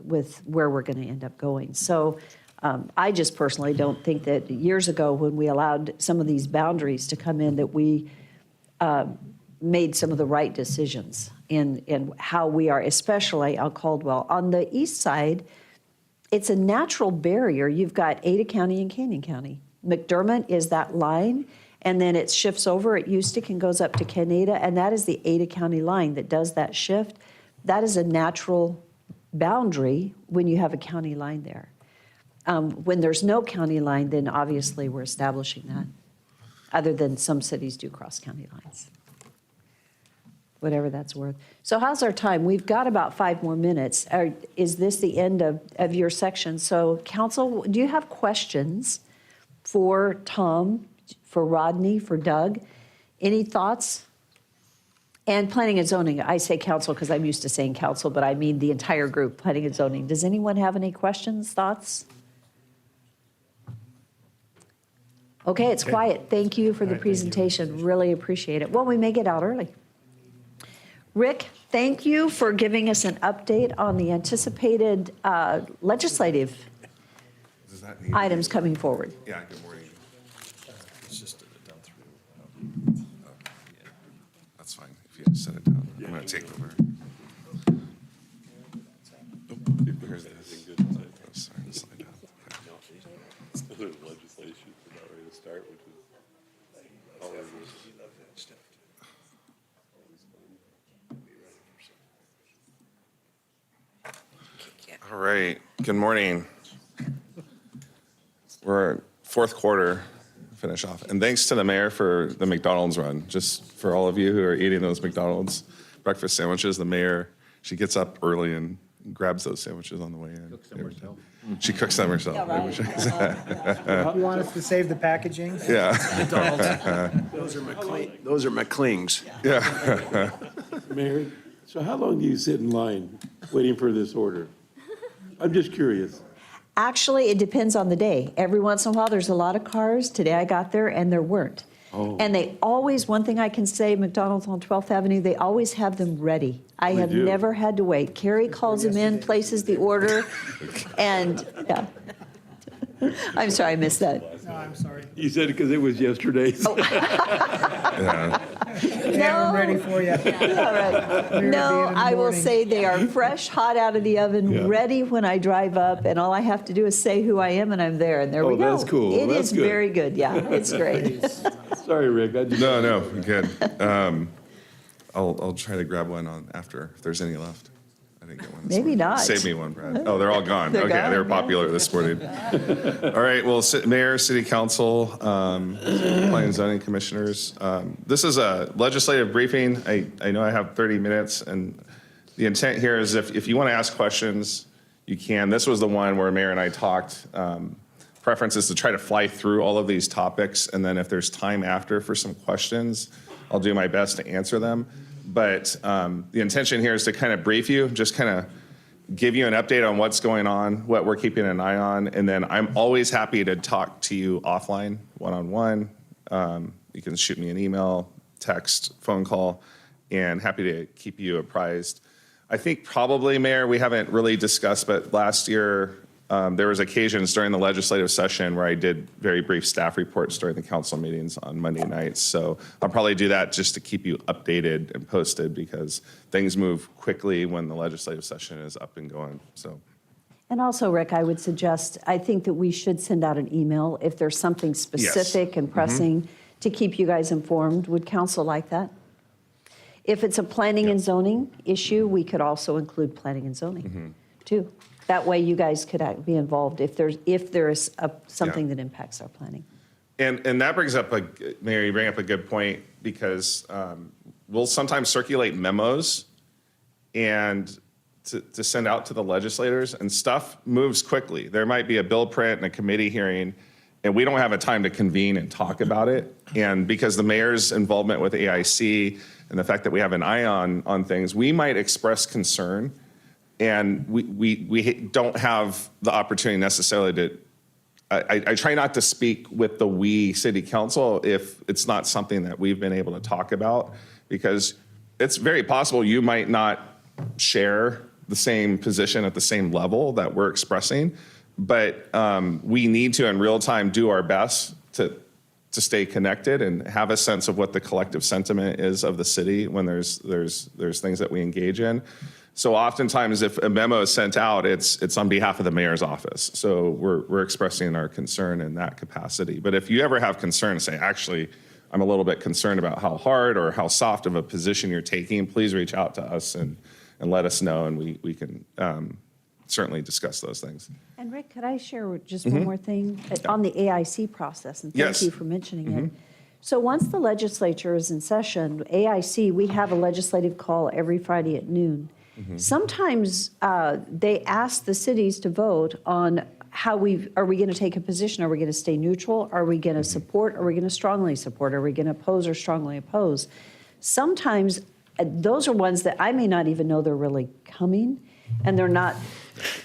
with where we're going to end up going. So I just personally don't think that years ago when we allowed some of these boundaries to come in, that we made some of the right decisions in how we are, especially on Caldwell. On the east side, it's a natural barrier. You've got Ada County and Canyon County. McDermott is that line, and then it shifts over at Ustick and goes up to Canada, and that is the Ada County line that does that shift. That is a natural boundary when you have a county line there. When there's no county line, then obviously we're establishing that, other than some cities do cross county lines. whatever that's worth. So how's our time? We've got about 5 more minutes. Is this the end of your section? So council, do you have questions for Tom, for Rodney, for Doug? Any thoughts? And planning and zoning, I say council because I'm used to saying council, but I mean the entire group, planning and zoning. Does anyone have any questions, thoughts? Okay, it's quiet. Thank you for the presentation. Really appreciate it. Well, we may get out early. Rick, thank you for giving us an update on the anticipated legislative items coming forward. Yeah, good morning. It's just done through. That's fine. If you just set it down, I'm going to take over. Here's this. Oh, sorry, slide down. Legislation is about ready to start, which is all of this. All right, good morning. We're fourth quarter, finish off. And thanks to the mayor for the McDonald's run. Just for all of you who are eating those McDonald's breakfast sandwiches, the mayor, she gets up early and grabs those sandwiches on the way in. She cooks them herself. You want us to save the packaging? Yeah. Those are McLean's. Yeah. Mayor, so how long do you sit in line waiting for this order? I'm just curious. Actually, it depends on the day. Every once in a while, there's a lot of cars. Today I got there and there weren't. Oh. And they always, one thing I can say, McDonald's on 12th Avenue, they always have them ready. I have do. never had to wait. Carrie calls them in, places the order, and, yeah. I'm sorry, I missed that. No, I'm sorry. You said it because it was yesterday. Yeah. Yeah, I'm ready for you. Yeah, right. No, I will say they are fresh, hot out of the oven, Yeah. ready when I drive up, and all I have to do is say who I am, and I'm there, and there we Oh, go. that's cool. It That's is good. very good, yeah, it's great. Sorry, Rick. I just- No, good. I'll try to grab one on after if there's any left. I didn't get one. this Maybe morning. not. Save me one, Brad. Oh, they're all gone. They're Okay, gone, they were yeah. popular this morning. All right, well, Mayor, City Council, Planning and Zoning Commissioners, this is a legislative briefing. I know I have 30 minutes, and the intent here is if you want to ask questions, you can. This was the one where Mayor and I talked. Preference is to try to fly through all of these topics, and then if there's time after for some questions, I'll do my best to answer them. But the intention here is to kind of brief you, just kind of give you an update on what's going on, what we're keeping an eye on, and then I'm always happy to talk to you offline, one-on-one. You can shoot me an email, text, phone call, and happy to keep you apprised. I think probably, Mayor, we haven't really discussed, but last year there was occasions during the legislative session where I did very brief staff reports during the council meetings on Monday nights. So I'll probably do that just to keep you updated and posted because things move quickly when the legislative session is up and going. So. And also, Rick, I would suggest, I think that we should send out an email if there's something specific and pressing to keep you guys informed. Would council like that? If it's a planning and zoning issue, we could also include planning and zoning too. That way you guys could be involved if there is something that impacts our planning. And that brings up Mayor, you bring up a good point because we'll sometimes circulate memos and to send out to the legislators and stuff moves quickly. There might be a bill print and a committee hearing and we don't have a time to convene and talk about it. And because the mayor's involvement with AIC and the fact that we have an eye on things, we might express concern and we don't have the opportunity necessarily to, I try not to speak with the we city council if it's not something that we've been able to talk about, because it's very possible you might not share the same position at the same level that we're expressing, but we need to in real time do our best to stay connected and have a sense of what the collective sentiment is of the city when there's things that we engage in. So oftentimes if a memo is sent out, it's on behalf of the mayor's office. So we're expressing our concern in that capacity. But if you ever have concern, say, actually, I'm a little bit concerned about how hard or how soft of a position you're taking, please reach out to us and let us know, and we can certainly discuss those things. And Rick, could I share just one more thing on the AIC process? And thank Yes. you for mentioning it. So once the legislature is in session, AIC, we have a legislative call every Friday at noon. Sometimes they ask the cities to vote on are we going to take a position? Are we going to stay neutral? Are we going to support? Are we going to strongly support? Are we going to oppose or strongly oppose? Sometimes those are ones that I may not even know they're really coming, and they're not,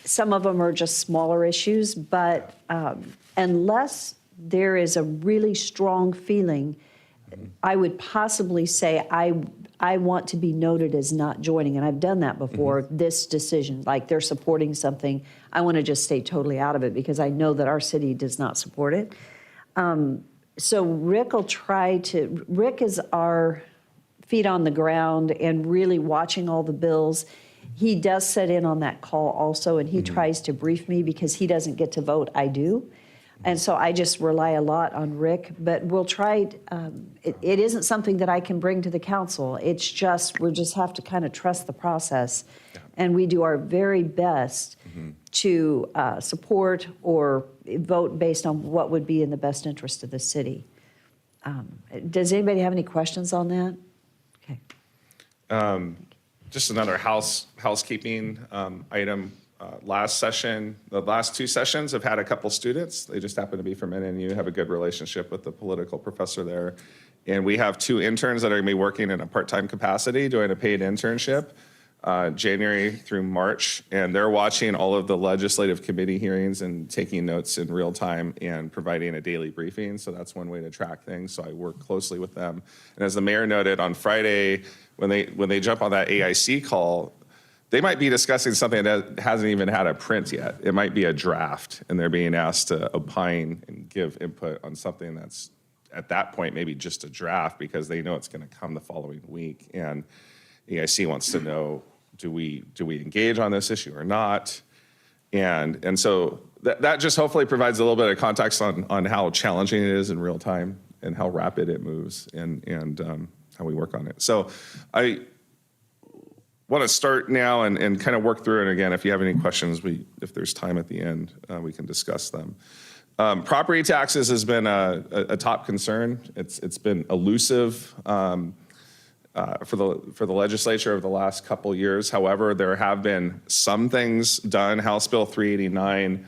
some of them are just smaller issues, but unless there is a really strong feeling, I would possibly say I want to be noted as not joining, and I've done that before, this decision, like they're supporting something, I want to just stay totally out of it because I know that our city does not support it. So Rick is our feet on the ground and really watching all the bills. He does sit in on that call also, and he tries to brief me because he doesn't get to vote, I do. And so I just rely a lot on Rick, but we'll try, it isn't something that I can bring to the council. It's just, we just have to kind of trust the process. And we do our very best to support or vote based on what would be in the best interest of the city. Does anybody have any questions on that? Okay. Just another housekeeping item. Last session, the last two sessions have had a couple students. They just happen to be from NNU, have a good relationship with the political professor there. And we have 2 interns that are going to be working in a part-time capacity doing a paid internship, January through March. And they're watching all of the legislative committee hearings and taking notes in real time and providing a daily briefing. So that's one way to track things. So I work closely with them. And as the mayor noted, on Friday, when they jump on that AIC call, they might be discussing something that hasn't even had a print yet. It might be a draft, and they're being asked to opine and give input on something that's, at that point, maybe just a draft because they know it's going to come the following week. And AIC wants to know, do we engage on this issue or not? And so that just hopefully provides a little bit of context on how challenging it is in real time and how rapid it moves and how we work on it. So I want to start now and kind of work through it. Again, if you have any questions, if there's time at the end, we can discuss them. Property taxes has been a top concern. It's been elusive for the legislature over the last couple years. However, there have been some things done. House Bill 389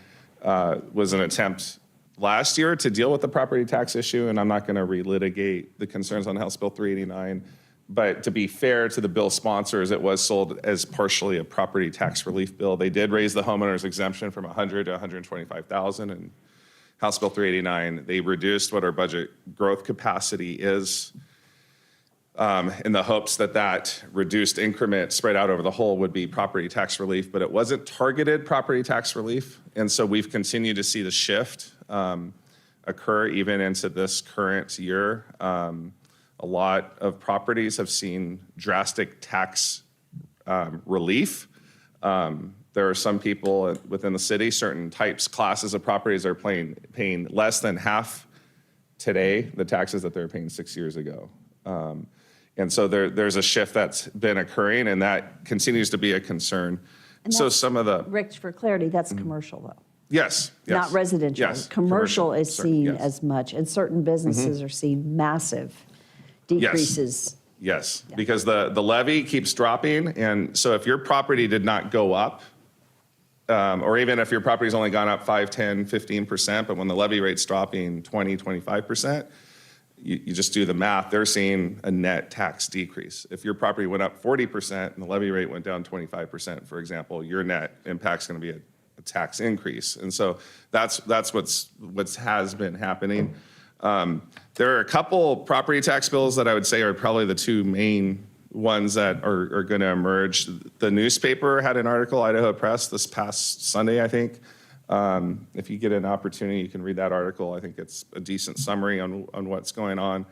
was an attempt last year to deal with the property tax issue, and I'm not going to relitigate the concerns on House Bill 389. But to be fair to the bill sponsors, it was sold as partially a property tax relief bill. They did raise the homeowner's exemption from $100,000 to $125,000 in House Bill 389. They reduced what our budget growth capacity is in the hopes that reduced increment spread out over the whole would be property tax relief, but it wasn't targeted property tax relief. And so we've continued to see the shift occur even into this current year. A lot of properties have seen drastic tax relief. There are some people within the city, certain classes of properties are paying less than half today the taxes that they were paying 6 years ago. And so there's a shift that's been occurring, and that continues to be a concern. And So that's- some of the, Rick, for clarity, that's commercial though. yes. Not residential. Yes, Commercial is certain- seen yes. as much, and certain businesses are seeing massive decreases. Yes, because the levy keeps dropping, and so if your property did not go up, or even if your property's only gone up 5, 10, 15%, but when the levy rate's dropping 20, 25%, you just do the math, they're seeing a net tax decrease. If your property went up 40% and the levy rate went down 25%, for example, your net impact's gonna be a tax increase. And so that's what has been happening. There are a couple property tax bills that I would say are probably the 2 main ones that are going to emerge. The newspaper had an article, Idaho Press, this past Sunday, I think. If you get an opportunity, you can read that article. I think it's a decent summary on what's going on.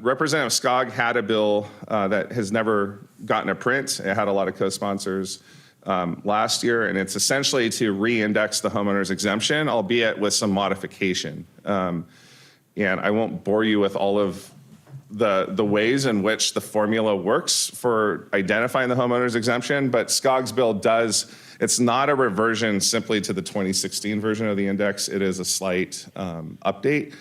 Representative Skog had a bill that has never gotten a print. It had a lot of co-sponsors last year, and it's essentially to re-index the homeowner's exemption, albeit with some modification. And I won't bore you with all of the ways in which the formula works for identifying the homeowner's exemption, but Skog's bill it's not a reversion simply to the 2016 version of the index. It is a slight update.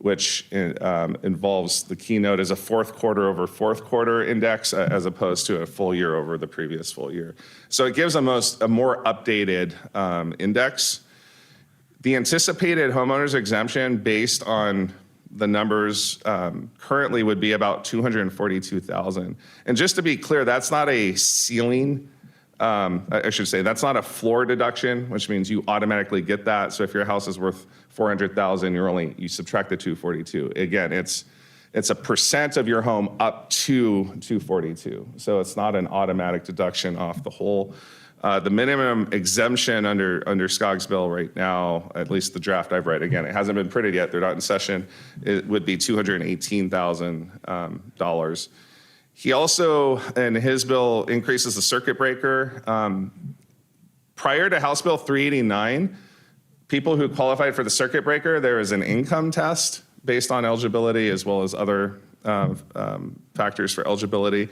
which involves the keynote as a fourth quarter over fourth quarter index as opposed to a full year over the previous full year. So it gives a more updated index. The anticipated homeowners exemption based on the numbers currently would be about 242,000. And just to be clear, that's not a ceiling. I should say that's not a floor deduction, which means you automatically get that. So if your house is worth 400,000, you subtract the 242. Again, it's a percent of your home up to 242. So it's not an automatic deduction off the whole. The minimum exemption under SCOG's bill right now, at least the draft I've read, again, it hasn't been printed yet, they're not in session, it would be $218,000. He also, in his bill, increases the circuit breaker. Prior to House Bill 389, people who qualified for the circuit breaker, there is an income test based on eligibility as well as other factors for eligibility.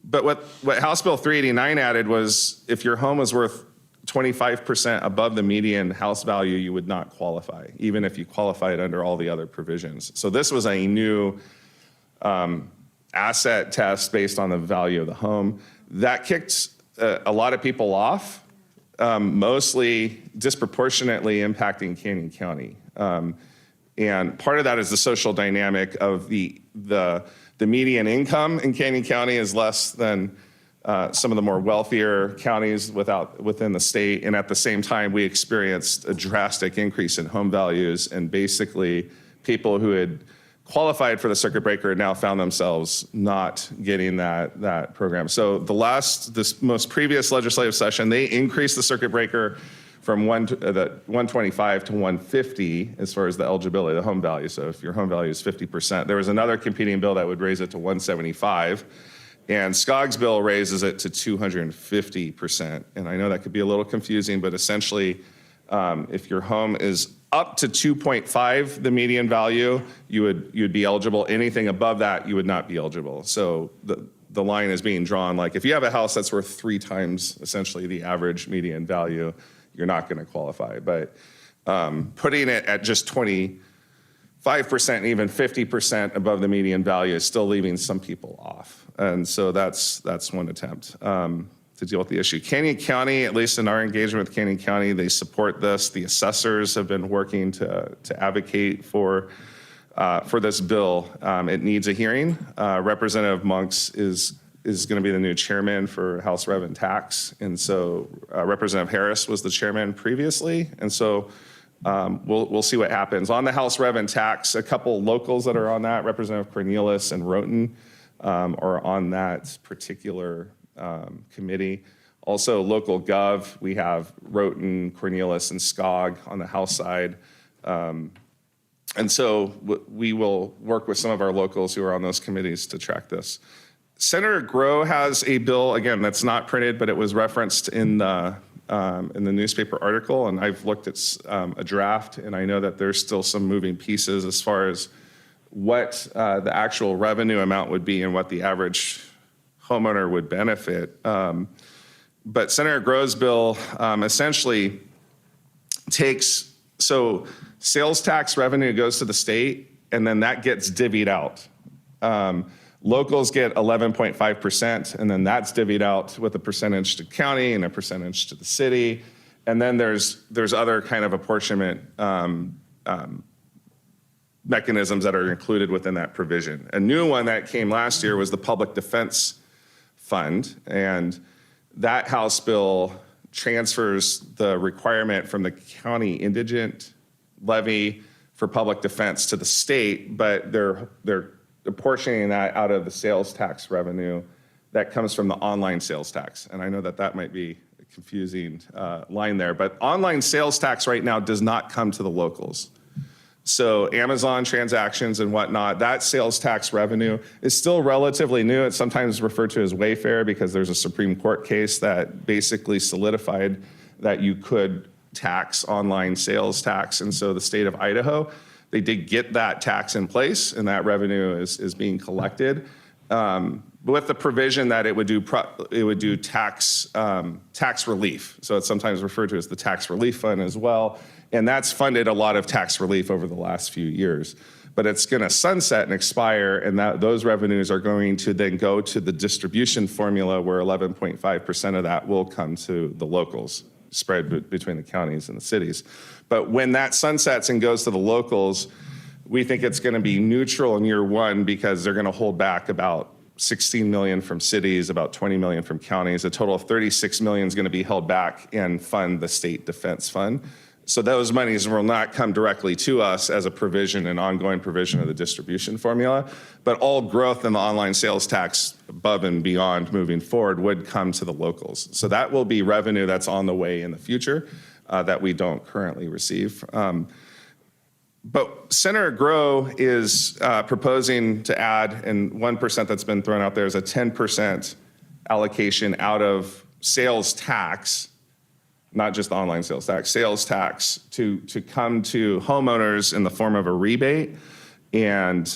But what House Bill 389 added was if your home was worth 25% above the median house value, you would not qualify, even if you qualified under all the other provisions. So this was a new asset test based on the value of the home. That kicked a lot of people off, mostly disproportionately impacting Canyon County. And part of that is the social dynamic of the median income in Canyon County is less than some of the more wealthier counties within the state. And at the same time, we experienced a drastic increase in home values, and basically people who had qualified for the circuit breaker now found themselves not getting that program. So this most previous legislative session, they increased the circuit breaker from 125 to 150 as far as the eligibility, the home value. So if your home value is 50%, there was another competing bill that would raise it to 175. And SCOG's bill raises it to 250%. And I know that could be a little confusing, but essentially, if your home is up to 2.5, the median value, you'd be eligible. Anything above that, you would not be eligible. So the line is being drawn, like if you have a house that's worth 3 times essentially the average median value, you're not going to qualify. But putting it at just 25%, even 50% above the median value is still leaving some people off. And so that's one attempt to deal with the issue. Canyon County, at least in our engagement with Canyon County, they support this. The assessors have been working to advocate for this bill. It needs a hearing. Representative Monks is going to be the new chairman for House Rev and Tax. And so Representative Harris was the chairman previously. And so we'll see what happens. On the House Rev and Tax, a couple locals that are on that, Representative Cornelius and Roten, are on that particular committee. Also, local gov, we have Roten, Cornelius, and SCOG on the House side. And so we will work with some of our locals who are on those committees to track this. Senator Groh has a bill, again, that's not printed, but it was referenced in the newspaper article, and I've looked at a draft, and I know that there's still some moving pieces as far as what the actual revenue amount would be and what the average homeowner would benefit. But Senator Groh's bill essentially takes, so sales tax revenue goes to the state, and then that gets divvied out. Locals get 11.5%, and then that's divvied out with a percentage to county and a percentage to the city. And then there's other kind of apportionment mechanisms that are included within that provision. A new one that came last year was the Public Defense Fund, and that House bill transfers the requirement from the county indigent levy for public defense to the state, but they're apportioning that out of the sales tax revenue that comes from the online sales tax. And I know that might be a confusing line there, but online sales tax right now does not come to the locals. So Amazon transactions and whatnot, that sales tax revenue is still relatively new. It's sometimes referred to as Wayfair because there's a Supreme Court case that basically solidified that you could tax online sales tax. And so the state of Idaho, they did get that tax in place, and that revenue is being collected. With the provision that it would do tax relief. So it's sometimes referred to as the tax relief fund as well. And that's funded a lot of tax relief over the last few years. but it's going to sunset and expire, and those revenues are going to then go to the distribution formula where 11.5% of that will come to the locals, spread between the counties and the cities. But when that sunsets and goes to the locals, we think it's going to be neutral in year one because they're going to hold back about 16 million from cities, about 20 million from counties. A total of 36 million is going to be held back and fund the state defense fund. So those monies will not come directly to us as a provision, an ongoing provision of the distribution formula, but all growth in the online sales tax above and beyond moving forward would come to the locals. So that will be revenue that's on the way in the future that we don't currently receive. But Senator Grow is proposing to add, and 1% that's been thrown out there is a 10% allocation out of sales tax, not just the online sales tax to come to homeowners in the form of a rebate. And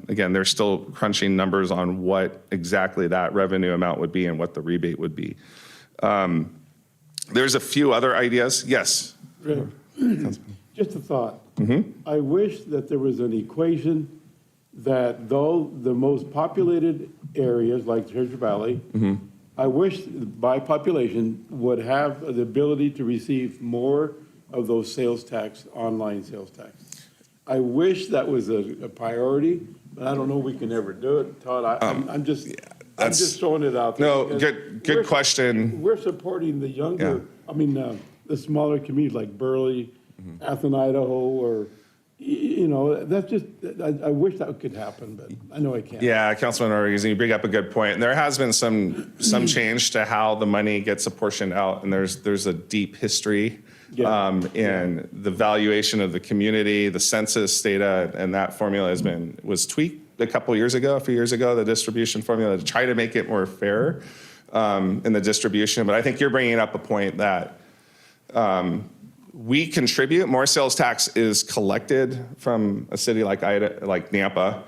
again, they're still crunching numbers on what exactly that revenue amount would be and what the rebate would be. There's a few other ideas. Yes. Rick, just a thought. I wish that there was an equation that though the most populated areas like Treasure Valley, I wish by population would have the ability to receive more of those sales tax, online sales tax. I wish that was a priority, but I don't know if we can ever do it. Todd, I'm just throwing it out there. No, good question. We're supporting the younger, the smaller communities like Burley, Athens, Idaho, or, that's just, I wish that could happen, but I know I can't. Yeah, Councilman Rodriguez, you bring up a good point. There has been some change to how the money gets apportioned out, and there's a deep history in the valuation of the community, the census data, and that formula was tweaked a few years ago, the distribution formula, to try to make it more fair in the distribution. But I think you're bringing up a point that we contribute. More sales tax is collected from a city like Nampa,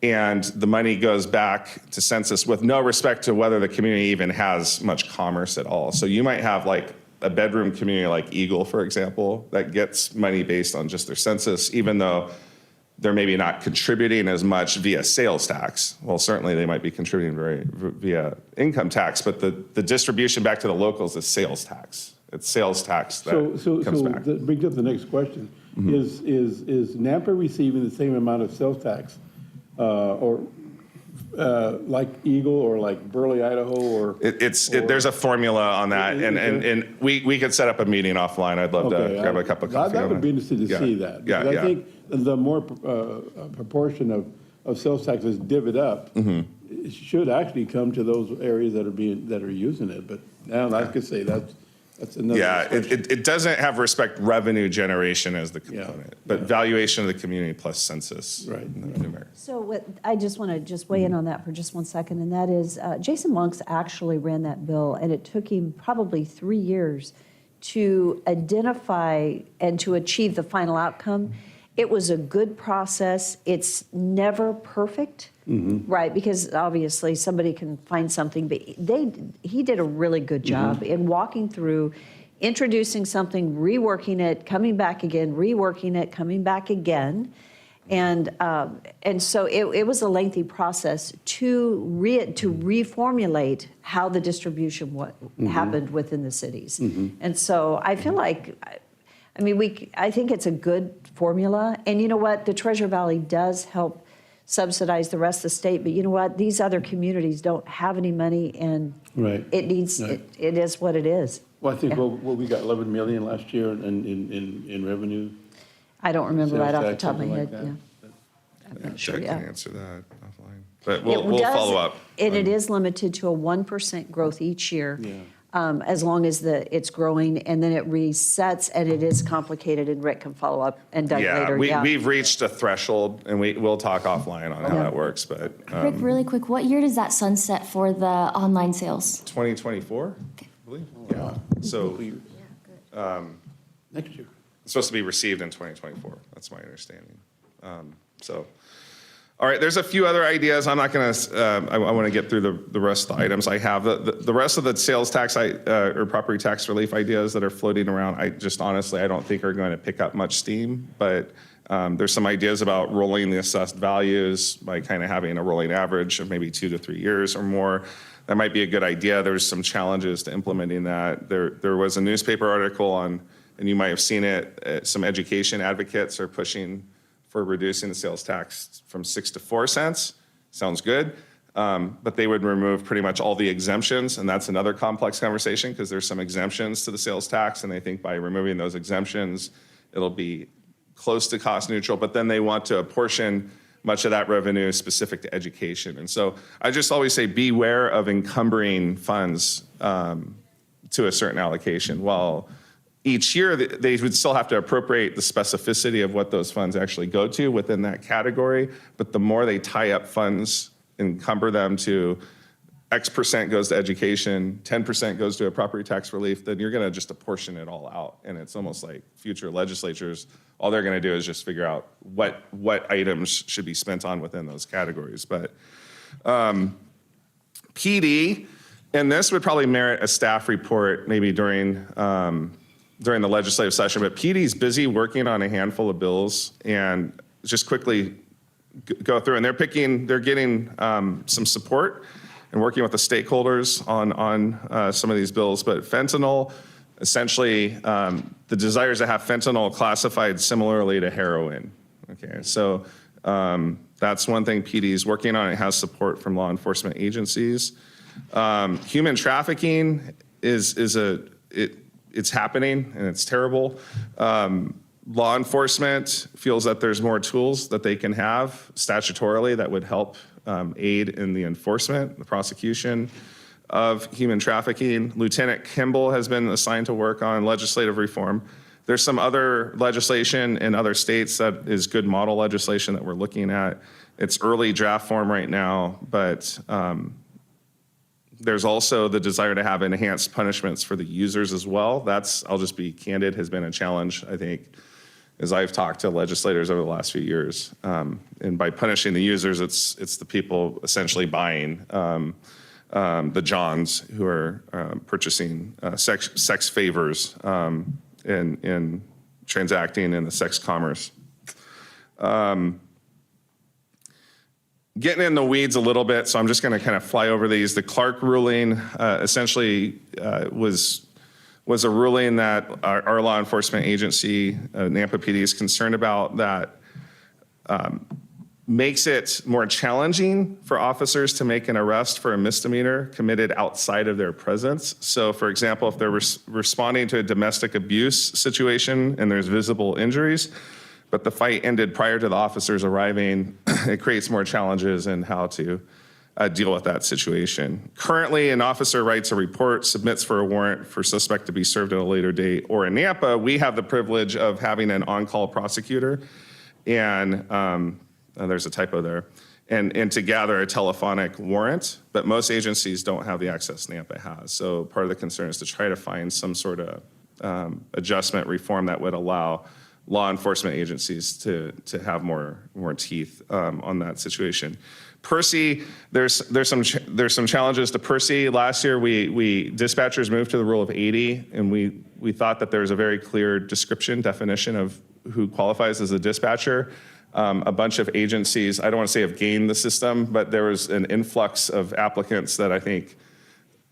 and the money goes back to census with no respect to whether the community even has much commerce at all. So you might have like a bedroom community like Eagle, for example, that gets money based on just their census, even though they're maybe not contributing as much via sales tax. Well, certainly they might be contributing via income tax, but the distribution back to the locals is sales tax. It's sales tax that comes back. That brings up the next question. Is Nampa receiving the same amount of sales tax or like Eagle or like Burley, Idaho, or? There's a formula on that, and we could set up a meeting offline. I'd love to grab a cup of coffee. I would be interested to see that. Yeah, I think the more proportion of sales tax is divvied up, it should actually come to those areas that are using it. But now, like I say, that's another. Yeah, it doesn't have revenue generation as the component, but valuation of the community plus census. Right. So I just want to weigh in on that for just 1 second, and that is Jason Monks actually ran that bill, and it took him probably 3 years to identify and to achieve the final outcome. It was a good process. It's never perfect, right? Because obviously somebody can find something, but he did a really good job in walking through, introducing something, reworking it, coming back again, reworking it, coming back again. And so it was a lengthy process to reformulate how the distribution happened within the cities. And so I feel like, I think it's a good formula. And you know what? The Treasure Valley does help subsidize the rest of the state. But you know what? These other communities don't have any money, and it needs. It is what it is. Well, I think we got 11 million last year in revenue. I don't remember right off the top of my head. Like I'm not sure. Jack can answer that offline, but we'll follow up. And it is limited to a 1% growth each year. As long as it's growing, and then it resets, and it is complicated, and Rick can follow up, and Doug later. We've reached a threshold, and we'll talk offline on how that works, but. Rick, really quick, what year does that sunset for the online sales? 2024, I believe. Yeah, so. Next year. It's supposed to be received in 2024, that's my understanding. All right, there's a few other ideas. I'm not going to, I want to get through the rest of the items I have. The rest of the sales tax or property tax relief ideas that are floating around, I just honestly, I don't think are going to pick up much steam. But there's some ideas about rolling the assessed values by kind of having a rolling average of maybe 2 to 3 years or more. That might be a good idea. There's some challenges to implementing that. There was a newspaper article on, and you might have seen it, some education advocates are pushing for reducing the sales tax from 6 to 4 cents. Sounds good. But they would remove pretty much all the exemptions, and that's another complex conversation because there's some exemptions to the sales tax, and they think by removing those exemptions, it'll be close to cost neutral, but then they want to apportion much of that revenue specific to education. And so I just always say beware of encumbering funds to a certain allocation. While each year, they would still have to appropriate the specificity of what those funds actually go to within that category. But the more they tie up funds, encumber them to X percent goes to education, 10% goes to a property tax relief, then you're going to just apportion it all out. And it's almost like future legislatures, all they're going to do is just figure out what items should be spent on within those categories. But PD, and this would probably merit a staff report maybe during the legislative session, but PD's busy working on a handful of bills, and just quickly go through, and they're getting some support and working with the stakeholders on some of these bills. But fentanyl, essentially, the desire is to have fentanyl classified similarly to heroin. Okay, so that's one thing PD is working on. It has support from law enforcement agencies. Human trafficking it's happening, and it's terrible. Law enforcement feels that there's more tools that they can have statutorily that would help aid in the enforcement, the prosecution of human trafficking. Lieutenant Kimball has been assigned to work on legislative reform. There's some other legislation in other states that is good model legislation that we're looking at. It's early draft form right now, but there's also the desire to have enhanced punishments for the users as well. That's, I'll just be candid, has been a challenge, I think, as I've talked to legislators over the last few years. And by punishing the users, it's the people essentially buying, the Johns who are purchasing sex favors and transacting in the sex commerce. Getting in the weeds a little bit, so I'm just going to kind of fly over these. The Clark ruling essentially was a ruling that our law enforcement agency, Nampa PD, is concerned about, that makes it more challenging for officers to make an arrest for a misdemeanor committed outside of their presence. So, for example, if they're responding to a domestic abuse situation and there's visible injuries, but the fight ended prior to the officers arriving, it creates more challenges in how to deal with that situation. Currently, an officer writes a report, submits for a warrant for suspect to be served at a later date, or in Nampa, we have the privilege of having an on-call prosecutor, and there's a typo there, and to gather a telephonic warrant, but most agencies don't have the access Nampa has. So part of the concern is to try to find some sort of adjustment reform that would allow law enforcement agencies to have more teeth on that situation. Percy, there's some challenges to Percy. Last year, we dispatchers moved to the rule of 80, and we thought that there's a very clear definition of who qualifies as a dispatcher. A bunch of agencies, I don't want to say have gained the system, but there was an influx of applicants that I think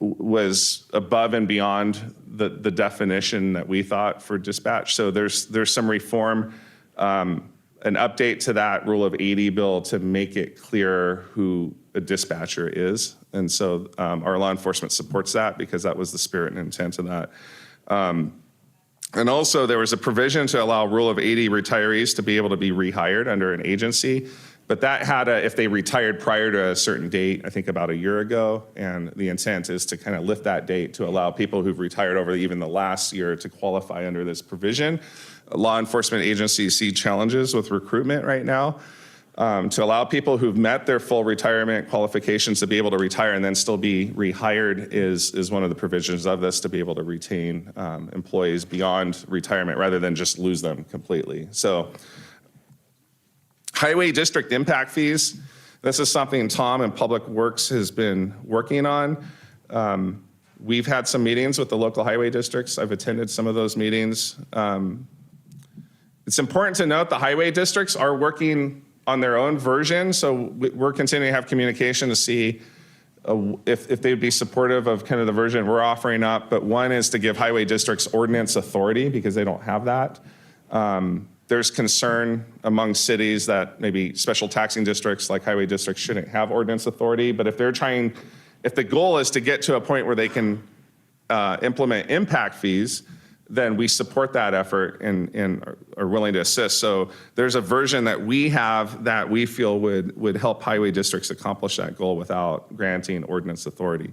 was above and beyond the definition that we thought for dispatch. So there's some reform, an update to that Rule of 80 bill to make it clear who a dispatcher is. And so our law enforcement supports that because that was the spirit and intent of that. And also there was a provision to allow Rule of 80 retirees to be able to be rehired under an agency. But that had if they retired prior to a certain date, I think about a year ago, and the intent is to kind of lift that date to allow people who've retired over even the last year to qualify under this provision. Law enforcement agencies see challenges with recruitment right now. To allow people who've met their full retirement qualifications to be able to retire and then still be rehired is one of the provisions of this, to be able to retain employees beyond retirement rather than just lose them completely. So Highway district impact fees. This is something Tom and Public Works has been working on. We've had some meetings with the local highway districts. I've attended some of those meetings. It's important to note the highway districts are working on their own version, so we're continuing to have communication to see if they'd be supportive of kind of the version we're offering up. But one is to give highway districts ordinance authority because they don't have that. There's concern among cities that maybe special taxing districts like highway districts shouldn't have ordinance authority, but if the goal is to get to a point where they can implement impact fees, then we support that effort and are willing to assist. So there's a version that we have that we feel would help highway districts accomplish that goal without granting ordinance authority.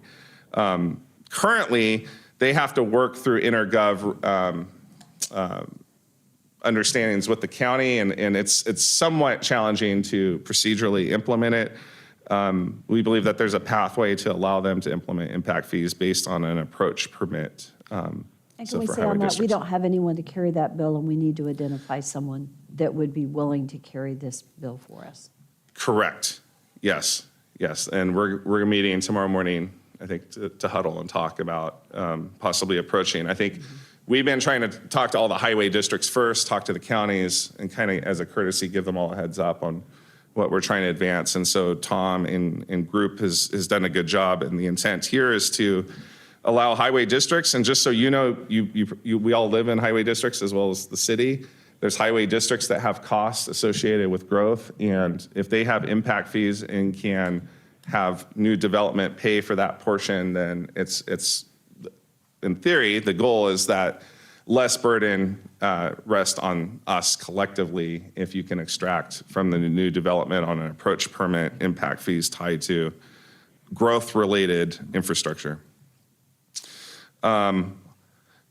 Currently, they have to work through intergov understandings with the county, and it's somewhat challenging to procedurally implement it. We believe that there's a pathway to allow them to implement impact fees based on an approach permit. And can we say on that, we don't have anyone to carry that bill, and we need to identify someone that would be willing to carry this bill for us? Correct. Yes. And we're meeting tomorrow morning, I think, to huddle and talk about possibly approaching. I think we've been trying to talk to all the highway districts first, talk to the counties, and kind of as a courtesy, give them all a heads up on what we're trying to advance. And so Tom in group has done a good job, and the intent here is to allow highway districts, and just so you know, we all live in highway districts as well as the city. There's highway districts that have costs associated with growth, and if they have impact fees and can have new development pay for that portion, then it's in theory, the goal is that less burden rest on us collectively if you can extract from the new development on an approach permit impact fees tied to growth-related infrastructure. The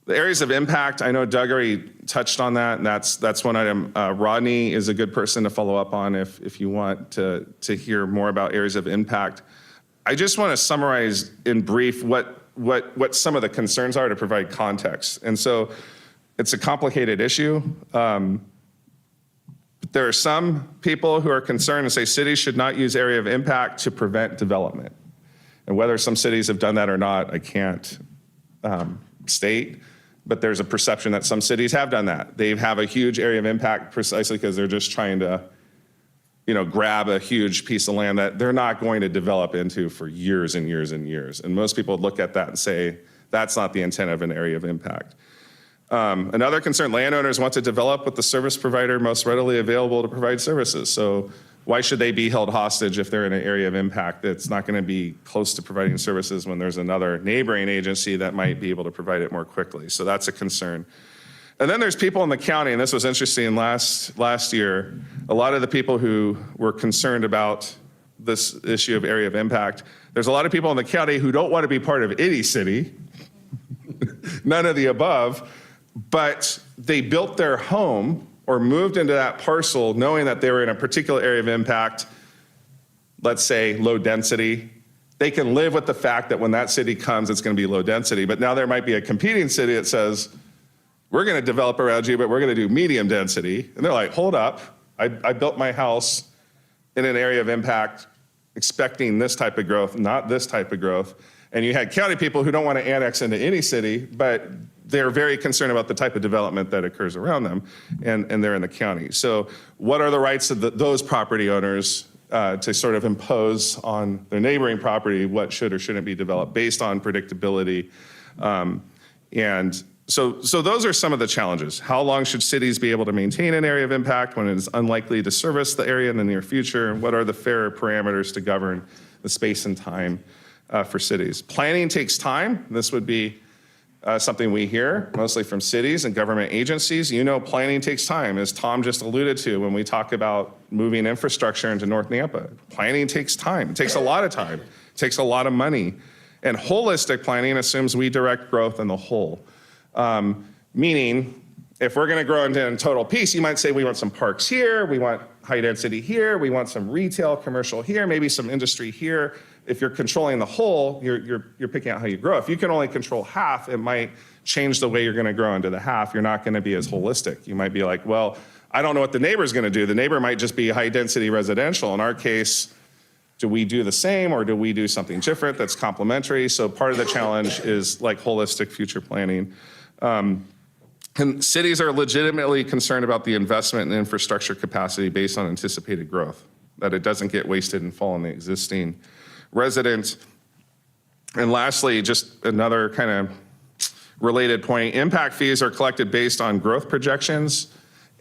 areas of impact, I know Doug already touched on that, and that's one item. Rodney is a good person to follow up on if you want to hear more about areas of impact. I just want to summarize in brief what some of the concerns are to provide context. And so it's a complicated issue. There are some people who are concerned and say cities should not use area of impact to prevent development. And whether some cities have done that or not, I can't state, but there's a perception that some cities have done that. They have a huge area of impact precisely because they're just trying to, grab a huge piece of land that they're not going to develop into for years and years and years. And most people look at that and say, that's not the intent of an area of impact. Another concern, landowners want to develop with the service provider most readily available to provide services. So why should they be held hostage if they're in an area of impact that's not going to be close to providing services when there's another neighboring agency that might be able to provide it more quickly? So that's a concern. And then there's people in the county, and this was interesting last year, a lot of the people who were concerned about this issue of area of impact, there's a lot of people in the county who don't want to be part of any city, none of the above, but they built their home or moved into that parcel knowing that they were in a particular area of impact, let's say low density. They can live with the fact that when that city comes, it's going to be low density. But now there might be a competing city that says, we're going to develop around you, but we're going to do medium density. And they're like, hold up, I built my house in an area of impact expecting this type of growth, not this type of growth. And you had county people who don't want to annex into any city, but they're very concerned about the type of development that occurs around them, and they're in the county. So what are the rights of those property owners to sort of impose on their neighboring property what should or shouldn't be developed based on predictability? And so those are some of the challenges. How long should cities be able to maintain an area of impact when it is unlikely to service the area in the near future? And what are the fair parameters to govern the space and time for cities? Planning takes time. This would be something we hear mostly from cities and government agencies. Planning takes time, as Tom just alluded to when we talk about moving infrastructure into North Nampa. Planning takes time. It takes a lot of time. It takes a lot of money. And holistic planning assumes we direct growth in the whole. Meaning, if we're going to grow into a total piece, you might say we want some parks here, we want high density here, we want some retail, commercial here, maybe some industry here. If you're controlling the whole, you're picking out how you grow. If you can only control half, it might change the way you're going to grow into the half. You're not going to be as holistic. You might be like, well, I don't know what the neighbor's going to do. The neighbor might just be high-density residential. In our case, do we do the same or do we do something different that's complementary? So part of the challenge is like holistic future planning. And cities are legitimately concerned about the investment in infrastructure capacity based on anticipated growth, that it doesn't get wasted and fall on the existing residents. And lastly, just another kind of related point, impact fees are collected based on growth projections.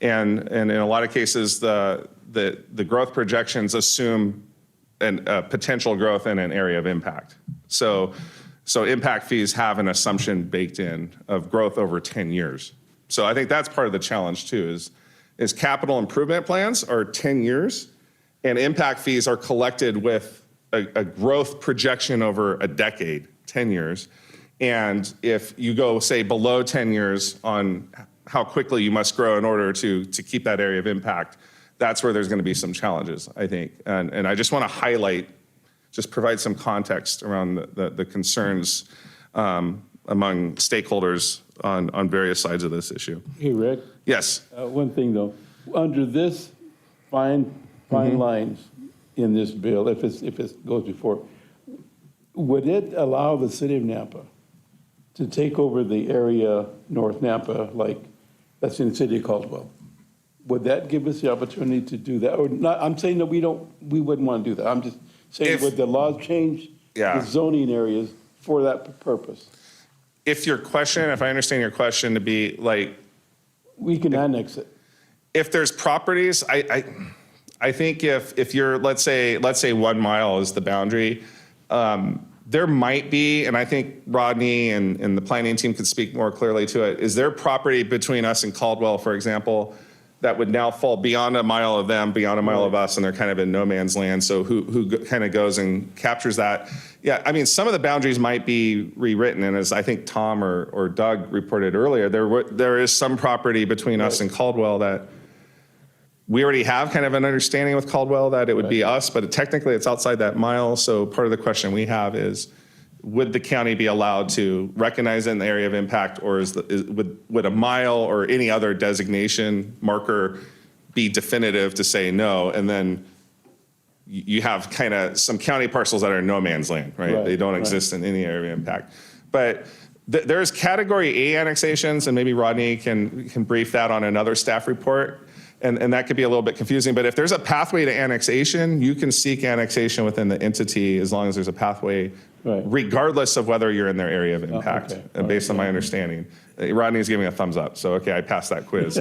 And in a lot of cases, the growth projections assume potential growth in an area of impact. So impact fees have an assumption baked in of growth over 10 years. So I think that's part of the challenge too, is capital improvement plans are 10 years and impact fees are collected with a growth projection over a decade, 10 years. And if you go, say, below 10 years on how quickly you must grow in order to keep that area of impact, that's where there's going to be some challenges, I think. And I just want to highlight, just provide some context around the concerns among stakeholders on various sides of this issue. Hey, Rick? Yes. One thing, though. Under this fine lines in this bill, if it goes before, would it allow the city of Napa to take over the area North Napa, like that's in the city of Caldwell? Would that give us the opportunity to do that? Or not? I'm saying that we wouldn't want to do that. I'm just saying, would the laws change the zoning areas for that purpose? If I understand your question to be like, we can annex it. If there's properties, I think if you're, let's say 1 mile is the boundary, there might be, and I think Rodney and the planning team could speak more clearly to it, is there property between us and Caldwell, for example, that would now fall beyond a mile of them, beyond a mile of us, and they're kind of in no man's land. So who kind of goes and captures that? Yeah, I mean, some of the boundaries might be rewritten, and as I think Tom or Doug reported earlier, there is some property between us and Caldwell that we already have kind of an understanding with Caldwell that it would be us, but technically it's outside that mile. So part of the question we have is, would the county be allowed to recognize it in the area of impact, or would a mile or any other designation marker be definitive to say no? And then you have kind of some county parcels that are no man's land, right? They don't exist in any area of impact. But there's category A annexations, and maybe Rodney can brief that on another staff report. And that could be a little bit confusing, but if there's a pathway to annexation, you can seek annexation within the entity as long as there's a pathway, regardless of whether you're in their area of impact, based on my understanding. Rodney's giving a thumbs up, so okay, I passed that quiz.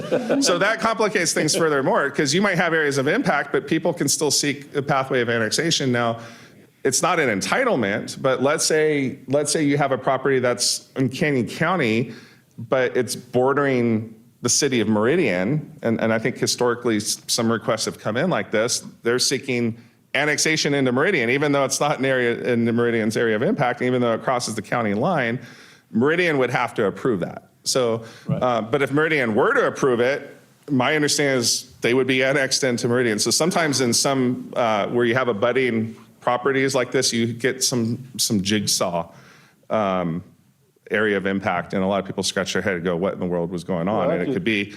So that complicates things furthermore, because you might have areas of impact, but people can still seek a pathway of annexation. Now, it's not an entitlement, but let's say you have a property that's in Canyon County, but it's bordering the city of Meridian, and I think historically some requests have come in like this. They're seeking annexation into Meridian, even though it's not an area in the Meridian's area of impact, even though it crosses the county line, Meridian would have to approve that. So, but if Meridian were to approve it, my understanding is they would be annexed into Meridian. So sometimes in some where you have abutting properties like this, you get some jigsaw area of impact, and a lot of people scratch their head and go, what in the world was going on? And it could be,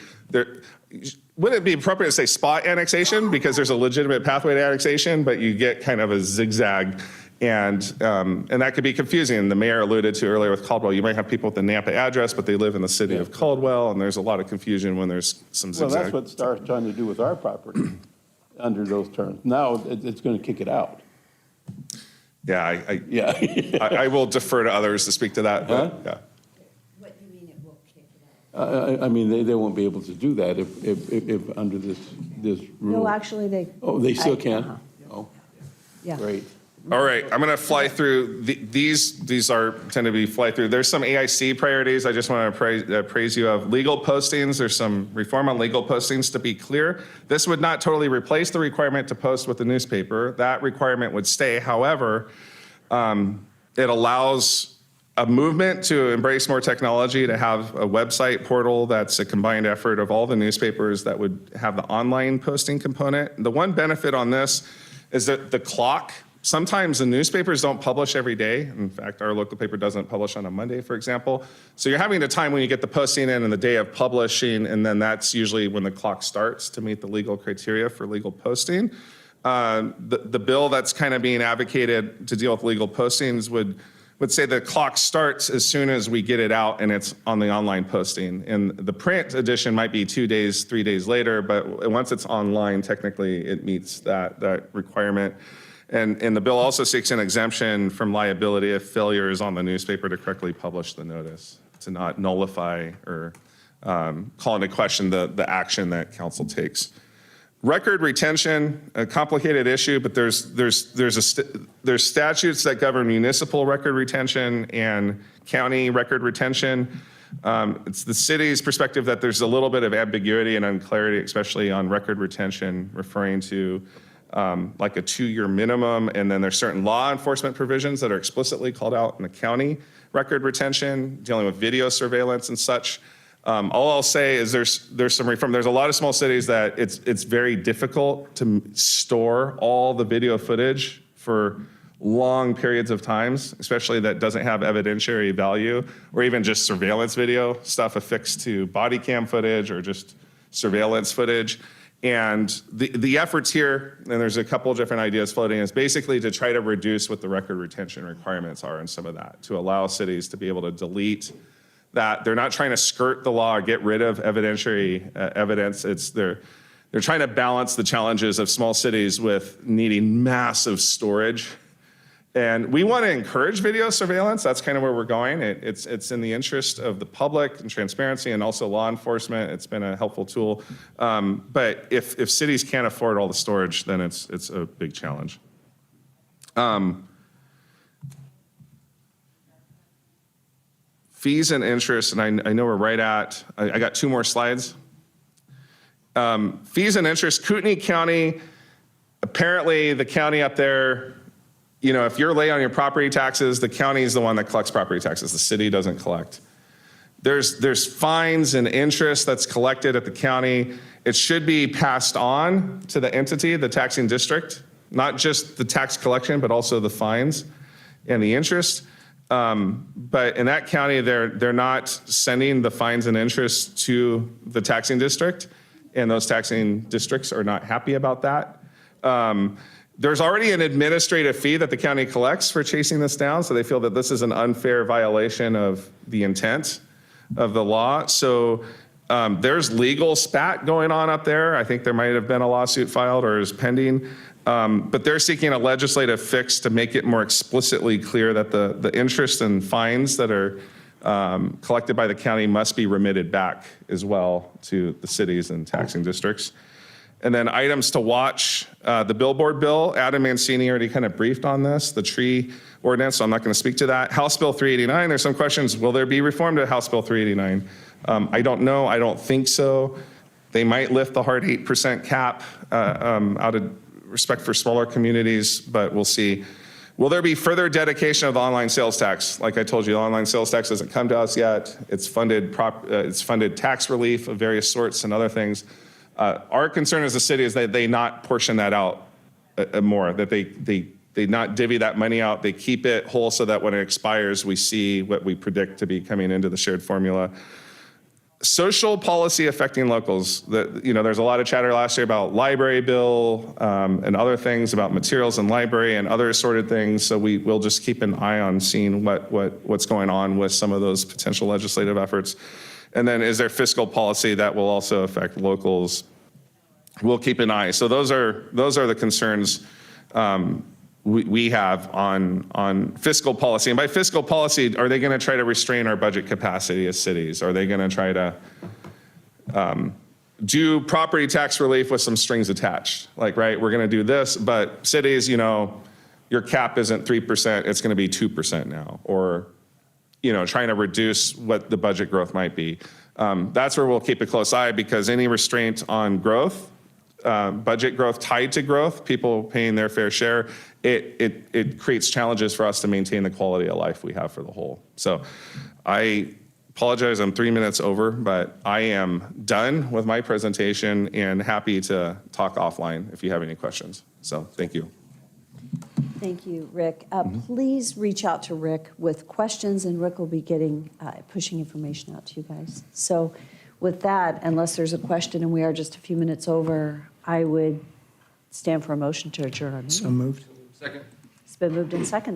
wouldn't it be appropriate to say spot annexation, because there's a legitimate pathway to annexation, but you get kind of a zigzag, and that could be confusing. And the mayor alluded to earlier with Caldwell, you might have people with the Nampa address, but they live in the city of Caldwell, and there's a lot of confusion when there's some zigzag. Well, that's what Star's trying to do with our property under those terms. Now it's going to kick it out. Yeah, I will defer to others to speak to that. But, What do you mean it will kick it out? I mean, they won't be able to do that if under this rule. No, actually, they. Oh, they still can? Oh, Yeah. great. All right, I'm going to fly through these tend to be fly through. There's some AIC priorities I just want to praise you of. Legal postings, there's some reform on legal postings. To be clear, this would not totally replace the requirement to post with the newspaper. That requirement would stay. However, it allows a movement to embrace more technology, to have a website portal that's a combined effort of all the newspapers that would have the online posting component. The one benefit on this is that the clock, sometimes the newspapers don't publish every day. In fact, our local paper doesn't publish on a Monday, for example. So you're having a time when you get the posting in and the day of publishing, and then that's usually when the clock starts to meet the legal criteria for legal posting. The bill that's kind of being advocated to deal with legal postings would say the clock starts as soon as we get it out and it's on the online posting. And the print edition might be 2 days, 3 days later, but once it's online, technically it meets that requirement. And the bill also seeks an exemption from liability if failure is on the newspaper to correctly publish the notice, to not nullify or call into question the action that council takes. Record retention, a complicated issue, but there's statutes that govern municipal record retention and county record retention. It's the city's perspective that there's a little bit of ambiguity and unclarity, especially on record retention, referring to like a 2-year minimum, and then there's certain law enforcement provisions that are explicitly called out in the county record retention, dealing with video surveillance and such. All I'll say is there's some reform. There's a lot of small cities that it's very difficult to store all the video footage for long periods of times, especially that doesn't have evidentiary value, or even just surveillance video, stuff affixed to body cam footage or just surveillance footage. And the efforts here, and there's a couple of different ideas floating, is basically to try to reduce what the record retention requirements are in some of that, to allow cities to be able to delete that. They're not trying to skirt the law or get rid of evidentiary evidence. They're trying to balance the challenges of small cities with needing massive storage. And we want to encourage video surveillance. That's kind of where we're going. It's in the interest of the public and transparency, and also law enforcement. It's been a helpful tool. But if cities can't afford all the storage, then it's a big challenge. Fees and interest, and I know we're right at, I got 2 more slides. Fees and interest, Kootenai County, apparently the county up there, you know, if you're late on your property taxes, the county is the one that collects property taxes. The city doesn't collect. There's fines and interest that's collected at the county. It should be passed on to the entity, the taxing district, not just the tax collection, but also the fines and the interest. But in that county, they're not sending the fines and interest to the taxing district, and those taxing districts are not happy about that. There's already an administrative fee that the county collects for chasing this down, so they feel that this is an unfair violation of the intent of the law. So there's legal spat going on up there. I think there might have been a lawsuit filed or is pending. But they're seeking a legislative fix to make it more explicitly clear that the interest and fines that are collected by the county must be remitted back as well to the cities and taxing districts. And then items to watch, the billboard bill, Adam Mancini already kind of briefed on this, the tree ordinance, so I'm not going to speak to that. House Bill 389, there's some questions, will there be reform to House Bill 389? I don't know, I don't think so. They might lift the hard 8% cap out of respect for smaller communities, but we'll see. Will there be further dedication of the online sales tax? Like I told you, the online sales tax hasn't come to us yet. It's funded tax relief of various sorts and other things. Our concern as a city is that they not portion that out more, that they not divvy that money out. They keep it whole so that when it expires, we see what we predict to be coming into the shared formula. Social policy affecting locals. There's a lot of chatter last year about library bill and other things about materials in library and other assorted things. So we'll just keep an eye on seeing what's going on with some of those potential legislative efforts. And then is there fiscal policy that will also affect locals? We'll keep an eye. So those are the concerns we have on fiscal policy. And by fiscal policy, are they going to try to restrain our budget capacity as cities? Are they going to try to do property tax relief with some strings attached? Like, right, we're going to do this, but cities, your cap isn't 3%, it's going to be 2% now. Or trying to reduce what the budget growth might be. That's where we'll keep a close eye, because any restraint on growth, budget growth tied to growth, people paying their fair share, it creates challenges for us to maintain the quality of life we have for the whole. So I apologize, I'm 3 minutes over, but I am done with my presentation and happy to talk offline if you have any questions. So thank you. Thank you, Rick. Please reach out to Rick with questions, and Rick will be pushing information out to you guys. So with that, unless there's a question, and we are just a few minutes over, I would stand for a motion to adjourn our meeting. So moved. It's been moved and seconded.